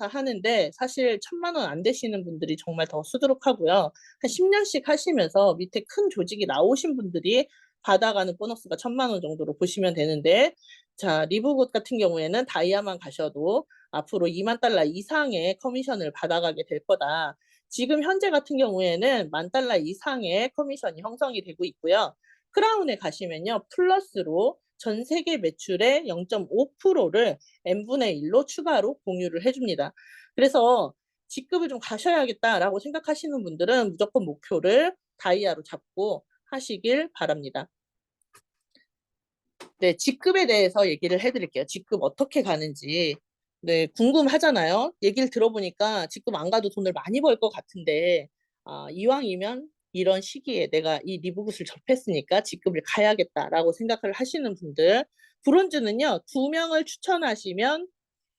하는데 사실 1,000만 원 안 되시는 분들이 정말 더 수두룩하고요. 한 10년씩 하시면서 밑에 큰 조직이 나오신 분들이 받아가는 보너스가 1,000만 원 정도로 보시면 되는데 자, 리브굿 같은 경우에는 다이아만 가셔도 앞으로 20,000달러 이상의 커미션을 받아가게 될 거다. 지금 현재 같은 경우에는 10,000달러 이상의 커미션이 형성이 되고 있고요. 크라운에 가시면요. 플러스로 전 세계 매출의 0.5%를 n분의 1로 추가로 공유를 해줍니다. 그래서 직급을 좀 가셔야겠다라고 생각하시는 분들은 무조건 목표를 다이아로 잡고 하시길 바랍니다. 네, 직급에 대해서 얘기를 해드릴게요. 직급 어떻게 가는지. 네, 궁금하잖아요. 얘기를 들어보니까 직급 안 가도 돈을 많이 벌 것 같은데, 이왕이면 이런 시기에 내가 이 리브굿을 접했으니까 직급을 가야겠다라고 생각을 하시는 분들, 브론즈는요, 2명을 추천하시면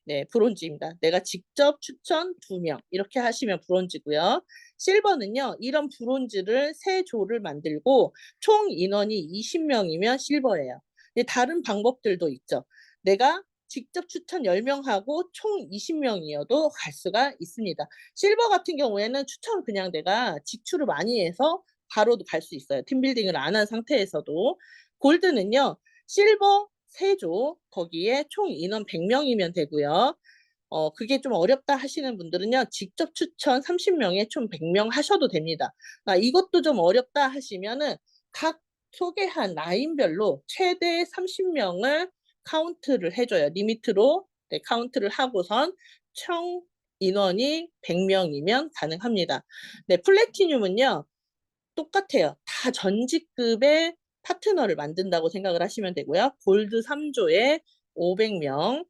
네, 브론즈입니다. 내가 직접 추천 2명 이렇게 하시면 브론즈고요. 실버는요. 이런 브론즈를 3조를 만들고 총 인원이 20명이면 실버예요. 근데 다른 방법들도 있죠. 내가 직접 추천 10명하고 총 20명이어도 갈 수가 있습니다. 실버 같은 경우에는 추천 그냥 내가 직출을 많이 해서 바로도 갈 수 있어요. 팀빌딩을 안 한 상태에서도. 골드는요. 실버 3조 거기에 총 인원 100명이면 되고요. 그게 좀 어렵다 하시는 분들은요. 직접 추천 30명에 총 100명 하셔도 됩니다. 이것도 좀 어렵다 하시면은 각 소개한 라인별로 최대 30명을 카운트를 해줘요. 리미트로 네, 카운트를 하고선 총 인원이 100명이면 가능합니다. 네, 플래티늄은요. 똑같아요. 다 전직급의 파트너를 만든다고 생각을 하시면 되고요. 골드 3조에 500명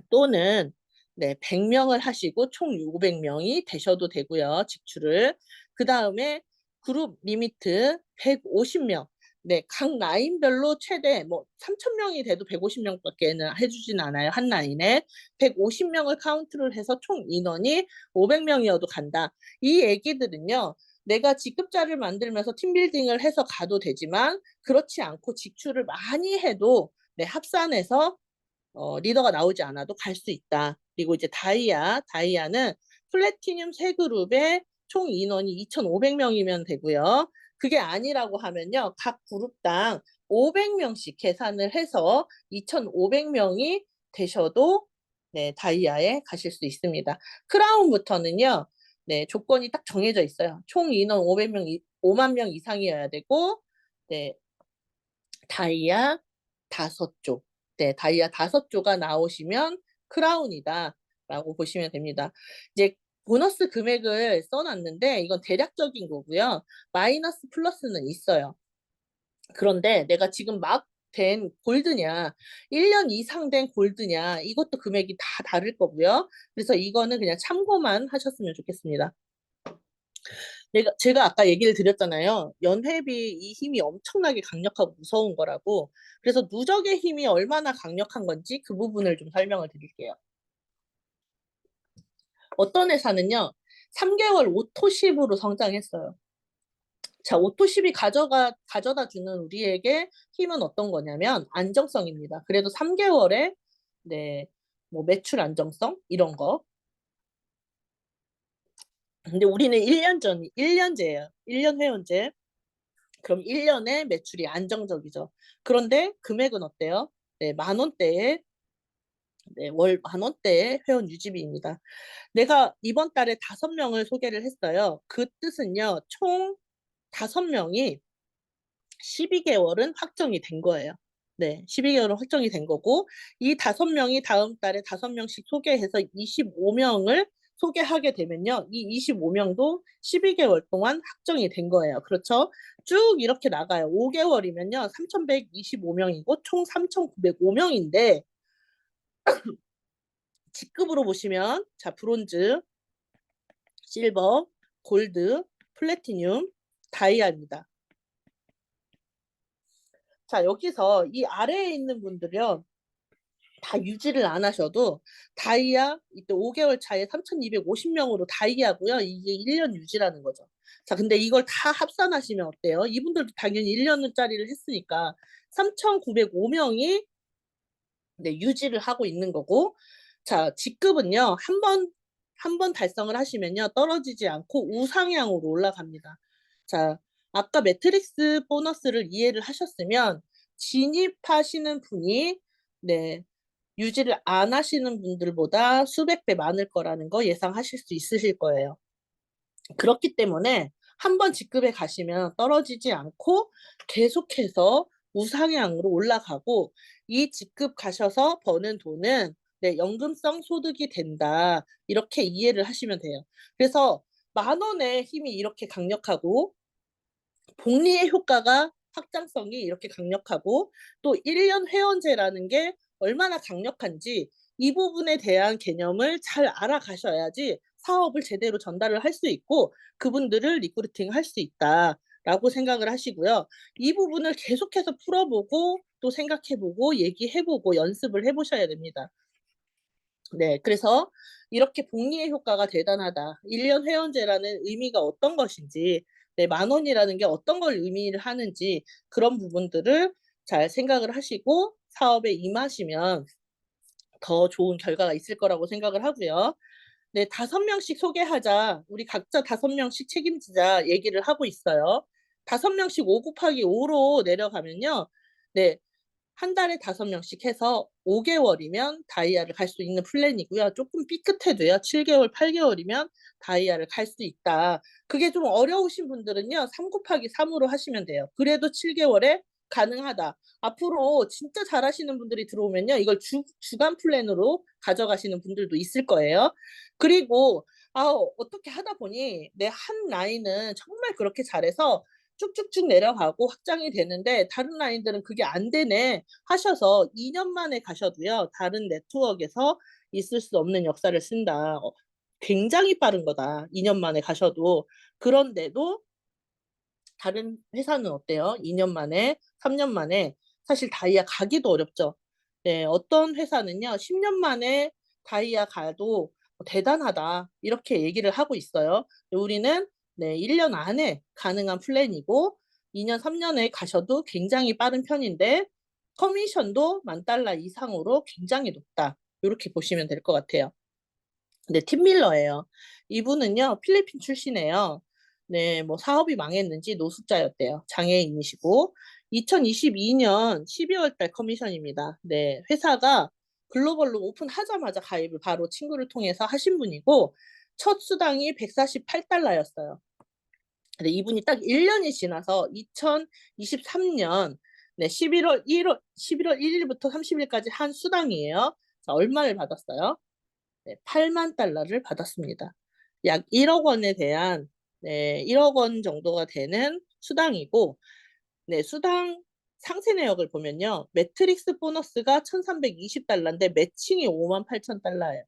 또는 네, 100명을 하시고 총 500명이 되셔도 되고요. 직출을. 그다음에 그룹 리미트 150명. 네, 각 라인별로 최대 뭐 3,000명이 돼도 150명밖에는 해주진 않아요. 한 라인에 150명을 카운트를 해서 총 인원이 500명이어도 간다. 이 얘기들은요. 내가 직급자를 만들면서 팀빌딩을 해서 가도 되지만 그렇지 않고 직출을 많이 해도 네, 합산해서 리더가 나오지 않아도 갈 수 있다. 그리고 이제 다이아는 플래티늄 세 그룹의 총 인원이 2,500명이면 되고요. 그게 아니라고 하면요. 각 그룹당 500명씩 계산을 해서 2,500명이 되셔도 네, 다이아에 가실 수 있습니다. 크라운부터는요. 네, 조건이 딱 정해져 있어요. 총 인원 5만 명 이상이어야 되고 네, 다이아 5조. 네, 다이아 5조가 나오시면 크라운이다라고 보시면 됩니다. 이제 보너스 금액을 써놨는데 이건 대략적인 거고요. 마이너스 플러스는 있어요. 그런데 내가 지금 막 된 골드냐, 1년 이상 된 골드냐, 이것도 금액이 다 다를 거고요. 그래서 이거는 그냥 참고만 하셨으면 좋겠습니다. 제가 아까 얘기를 드렸잖아요. 연회비 이 힘이 엄청나게 강력하고 무서운 거라고. 그래서 누적의 힘이 얼마나 강력한 건지 그 부분을 좀 설명을 드릴게요. 어떤 회사는요, 3개월 오토십으로 성장했어요. 자, 오토십이 가져다 주는 우리에게 힘은 어떤 거냐면 안정성입니다. 그래도 3개월에 네, 뭐 매출 안정성 이런 거. 근데 우리는 1년제예요. 1년 회원제. 그럼 1년에 매출이 안정적이죠. 그런데 금액은 어때요? 네, 만 원대에 네, 월 만 원대의 회원 유지비입니다. 내가 이번 달에 5명을 소개를 했어요. 그 뜻은요. 총 5명이 12개월은 확정이 된 거예요. 네, 12개월은 확정이 된 거고 이 5명이 다음 달에 5명씩 소개해서 25명을 소개하게 되면요. 이 25명도 12개월 동안 확정이 된 거예요. 그렇죠? 쭉 이렇게 나가요. 5개월이면요. 3,125명이고 총 3,905명인데 직급으로 보시면 자, 브론즈, 실버, 골드, 플래티늄, 다이아입니다. 자, 여기서 이 아래에 있는 분들이요. 다 유지를 안 하셔도 다이아 이때 5개월 차에 3,250명으로 다이아고요. 이게 1년 유지라는 거죠. 자, 근데 이걸 다 합산하시면 어때요? 이분들도 당연히 1년짜리를 했으니까 3,905명이 네, 유지를 하고 있는 거고 자, 직급은요. 한 번 달성을 하시면요. 떨어지지 않고 우상향으로 올라갑니다. 자, 아까 매트릭스 보너스를 이해를 하셨으면 진입하시는 분이 네, 유지를 안 하시는 분들보다 수백 배 많을 거라는 거 예상하실 수 있으실 거예요. 그렇기 때문에 한 번 직급에 가시면 떨어지지 않고 계속해서 우상향으로 올라가고 이 직급 가셔서 버는 돈은 네, 연금성 소득이 된다. 이렇게 이해를 하시면 돼요. 그래서 만 원의 힘이 이렇게 강력하고 복리의 효과가 확장성이 이렇게 강력하고 또 1년 회원제라는 게 얼마나 강력한지 이 부분에 대한 개념을 잘 알아가셔야지 사업을 제대로 전달을 할 수 있고 그분들을 리크루팅 할 수 있다라고 생각을 하시고요. 이 부분을 계속해서 풀어보고 또 생각해보고 얘기해보고 연습을 해보셔야 됩니다. 네, 그래서 이렇게 복리의 효과가 대단하다. 1년 회원제라는 의미가 어떤 것인지, 네, 만 원이라는 게 어떤 걸 의미를 하는지 그런 부분들을 잘 생각을 하시고 사업에 임하시면 더 좋은 결과가 있을 거라고 생각을 하고요. 네, 5명씩 소개하자. 우리 각자 5명씩 책임지자 얘기를 하고 있어요. 5명씩 5 곱하기 5로 내려가면요. 네, 한 달에 5명씩 해서 5개월이면 다이아를 갈 수 있는 플랜이고요. 조금 삐끗해도요. 7개월, 8개월이면 다이아를 갈 수 있다. 그게 좀 어려우신 분들은요. 3 곱하기 3으로 하시면 돼요. 그래도 7개월에 가능하다. 앞으로 진짜 잘하시는 분들이 들어오면요. 이걸 주간 플랜으로 가져가시는 분들도 있을 거예요. 그리고 어떻게 하다 보니 내 한 라인은 정말 그렇게 잘해서 쭉쭉쭉 내려가고 확장이 되는데 다른 라인들은 그게 안 되네 하셔서 2년 만에 가셔도요. 다른 네트워크에서 있을 수 없는 역사를 쓴다. 굉장히 빠른 거다. 2년 만에 가셔도. 그런데도 다른 회사는 어때요? 2년 만에, 3년 만에 사실 다이아 가기도 어렵죠. 네, 어떤 회사는요. 10년 만에 다이아 가도 대단하다. 이렇게 얘기를 하고 있어요. 우리는 네, 1년 안에 가능한 플랜이고 2년, 3년에 가셔도 굉장히 빠른 편인데 커미션도 $10,000 이상으로 굉장히 높다. 요렇게 보시면 될 것 같아요. 네, 팀 밀러예요. 이분은요, 필리핀 출신이에요. 네, 뭐 사업이 망했는지 노숙자였대요. 장애인이시고 2022년 12월 달 커미션입니다. 네, 회사가 글로벌로 오픈하자마자 가입을 바로 친구를 통해서 하신 분이고 첫 수당이 $148였어요. 근데 이분이 딱 1년이 지나서 2023년 네, 11월 1일부터 30일까지 한 수당이에요. 자, 얼마를 받았어요? 네, $80,000를 받았습니다. 약 1억 원에 대한 네, 1억 원 정도가 되는 수당이고 네, 수당 상세 내역을 보면요. 매트릭스 보너스가 $1,320인데 매칭이 $58,000예요.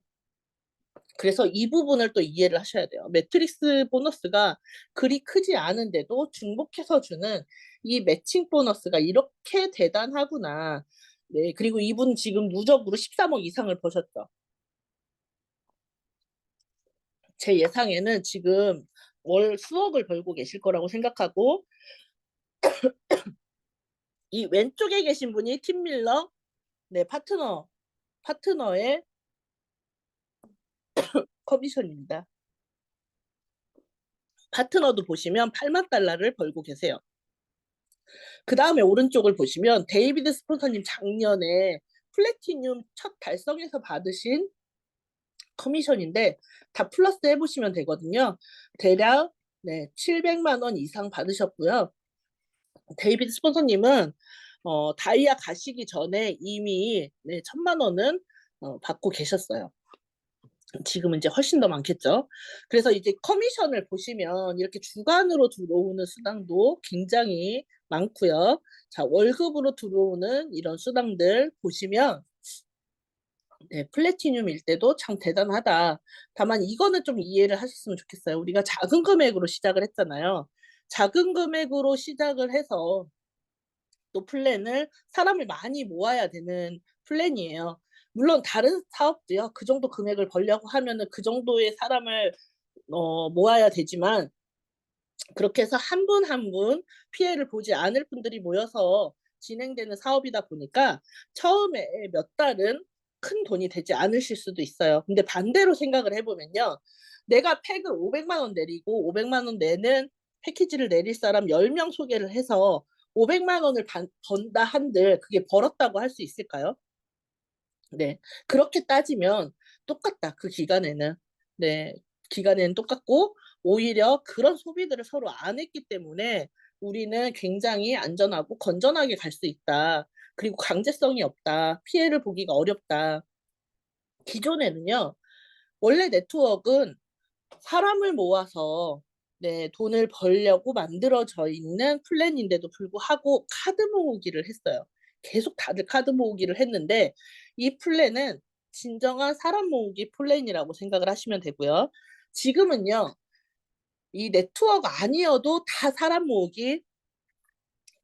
그래서 이 부분을 또 이해를 하셔야 돼요. 매트릭스 보너스가 그리 크지 않은데도 중복해서 주는 이 매칭 보너스가 이렇게 대단하구나. 네, 그리고 이분 지금 누적으로 13억 이상을 버셨죠. 제 예상에는 지금 월 수억을 벌고 계실 거라고 생각하고 이 왼쪽에 계신 분이 팀 밀러 네, 파트너의 커미션입니다. 파트너도 보시면 $80,000를 벌고 계세요. 그 다음에 오른쪽을 보시면 데이비드 스폰서님 작년에 플래티늄 첫 달성해서 받으신 커미션인데 다 플러스 해보시면 되거든요. 대략 네, 700만 원 이상 받으셨고요. 데이비드 스폰서님은 다이아 가시기 전에 이미 네, 1,000만 원은 받고 계셨어요. 지금은 이제 훨씬 더 많겠죠. 그래서 이제 커미션을 보시면 이렇게 주간으로 들어오는 수당도 굉장히 많고요. 자, 월급으로 들어오는 이런 수당들 보시면 네, 플래티늄일 때도 참 대단하다. 다만 이거는 좀 이해를 하셨으면 좋겠어요. 우리가 작은 금액으로 시작을 했잖아요. 작은 금액으로 시작을 해서 또 플랜을 사람을 많이 모아야 되는 플랜이에요. 물론 다른 사업도요. 그 정도 금액을 벌려고 하면은 그 정도의 사람을 모아야 되지만 그렇게 해서 한 분 한 분 피해를 보지 않을 분들이 모여서 진행되는 사업이다 보니까 처음에 몇 달은 큰 돈이 되지 않으실 수도 있어요. 근데 반대로 생각을 해 보면요. 내가 팩을 500만 원 내리고 500만 원 내는 패키지를 내릴 사람 10명 소개를 해서 500만 원을 번다 한들 그게 벌었다고 할 수 있을까요? 네. 그렇게 따지면 똑같다. 그 기간에는. 네. 기간에는 똑같고 오히려 그런 소비들을 서로 안 했기 때문에 우리는 굉장히 안전하고 건전하게 갈 수 있다. 그리고 강제성이 없다. 피해를 보기가 어렵다. 기존에는요. 원래 네트워크는 사람을 모아서 네, 돈을 벌려고 만들어져 있는 플랜인데도 불구하고 카드 모으기를 했어요. 계속 다들 카드 모으기를 했는데 이 플랜은 진정한 사람 모으기 플랜이라고 생각을 하시면 되고요. 지금은요. 이 네트워크 아니어도 다 사람 모으기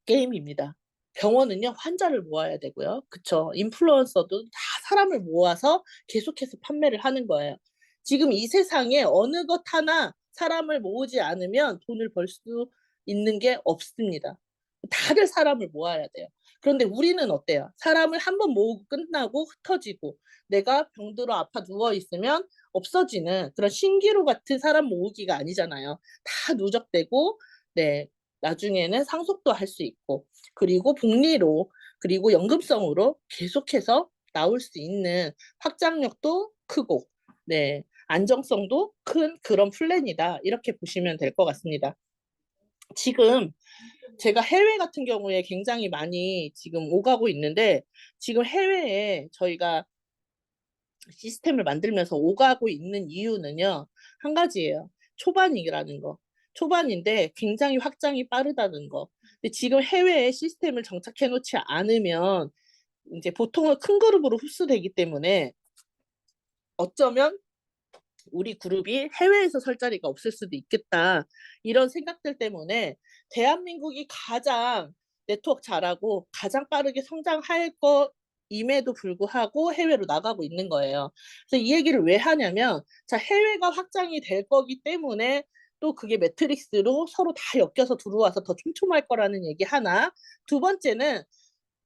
게임입니다. 병원은요. 환자를 모아야 되고요. 그쵸. 인플루언서도 다 사람을 모아서 계속해서 판매를 하는 거예요. 지금 이 세상에 어느 것 하나 사람을 모으지 않으면 돈을 벌 수 있는 게 없습니다. 다들 사람을 모아야 돼요. 그런데 우리는 어때요? 사람을 한 번 모으고 끝나고 흩어지고 내가 병들어 아파 누워 있으면 없어지는 그런 신기루 같은 사람 모으기가 아니잖아요. 다 누적되고 네. 나중에는 상속도 할 수 있고 그리고 복리로 그리고 연금성으로 계속해서 나올 수 있는 확장력도 크고 네. 안정성도 큰 그런 플랜이다. 이렇게 보시면 될 것 같습니다. 지금 제가 해외 같은 경우에 굉장히 많이 지금 오가고 있는데 지금 해외에 저희가 시스템을 만들면서 오가고 있는 이유는요. 한 가지예요. 초반이라는 거. 초반인데 굉장히 확장이 빠르다는 거. 근데 지금 해외에 시스템을 정착해 놓지 않으면 이제 보통은 큰 그룹으로 흡수되기 때문에 어쩌면 '우리 그룹이 해외에서 설 자리가 없을 수도 있겠다.' 이런 생각들 때문에 대한민국이 가장 네트워크 잘하고 가장 빠르게 성장할 임에도 불구하고 해외로 나가고 있는 거예요. 그래서 이 얘기를 왜 하냐면 자 해외가 확장이 될 거기 때문에 또 그게 매트릭스로 서로 다 엮여서 들어와서 더 촘촘할 거라는 얘기 하나. 두 번째는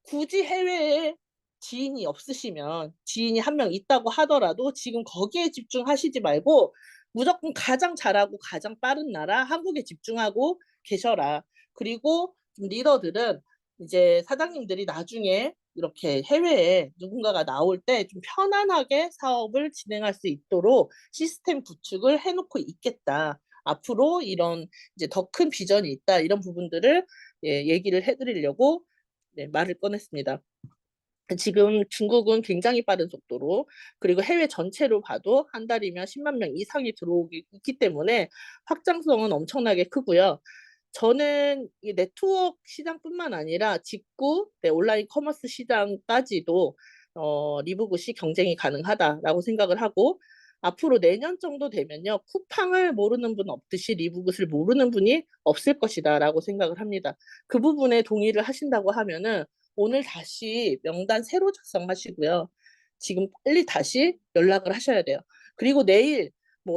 굳이 해외에 지인이 없으시면 지인이 한 명 있다고 하더라도 지금 거기에 집중하시지 말고 무조건 가장 잘하고 가장 빠른 나라 한국에 집중하고 계셔라. 그리고 좀 리더들은 이제 사장님들이 나중에 이렇게 해외에 누군가가 나올 때 좀 편안하게 사업을 진행할 수 있도록 시스템 구축을 해 놓고 있겠다. 앞으로 이런 이제 더 큰 비전이 있다. 이런 부분들을 얘기를 해 드리려고 말을 꺼냈습니다. 지금 중국은 굉장히 빠른 속도로, 그리고 해외 전체로 봐도 한 달이면 10만 명 이상이 들어오기 있기 때문에 확장성은 엄청나게 크고요. 저는 이 네트워크 시장뿐만 아니라 직구, 온라인 커머스 시장까지도 리브굿이 경쟁이 가능하다라고 생각을 하고, 앞으로 내년 정도 되면요. 쿠팡을 모르는 분 없듯이 리브굿을 모르는 분이 없을 것이다라고 생각을 합니다. 그 부분에 동의를 하신다고 하면은 오늘 다시 명단 새로 작성하시고요. 지금 빨리 다시 연락을 하셔야 돼요. 그리고 내일,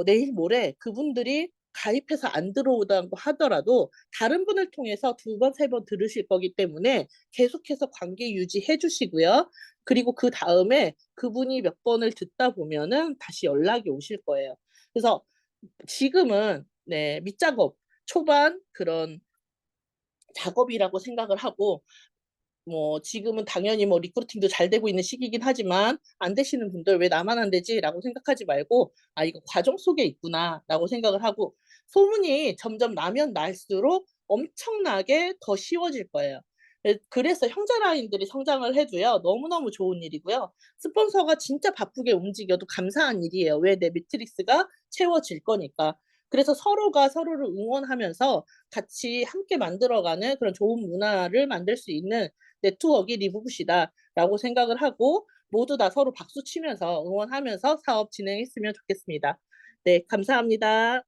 내일 모레 그분들이 가입해서 안 들어오다고 하더라도 다른 분을 통해서 두 번, 세 번 들으실 거기 때문에 계속해서 관계 유지해 주시고요. 그리고 그다음에 그분이 몇 번을 듣다 보면은 다시 연락이 오실 거예요. 그래서 지금은 밑작업, 초반 그런 작업이라고 생각을 하고, 지금은 당연히 리크루팅도 잘 되고 있는 시기이긴 하지만 안 되시는 분들 '왜 나만 안 되지?'라고 생각하지 말고 '아 이거 과정 속에 있구나.'라고 생각을 하고, 소문이 점점 나면 날수록 엄청나게 더 쉬워질 거예요. 그래서 형제 라인들이 성장을 해도요 너무너무 좋은 일이고요. 스폰서가 진짜 바쁘게 움직여도 감사한 일이에요. 왜? 내 매트릭스가 채워질 거니까. 그래서 서로가 서로를 응원하면서 같이 함께 만들어가는 그런 좋은 문화를 만들 수 있는 네트워크가 리브굿이다라고 생각을 하고, 모두 다 서로 박수 치면서 응원하면서 사업 진행했으면 좋겠습니다. 네, 감사합니다.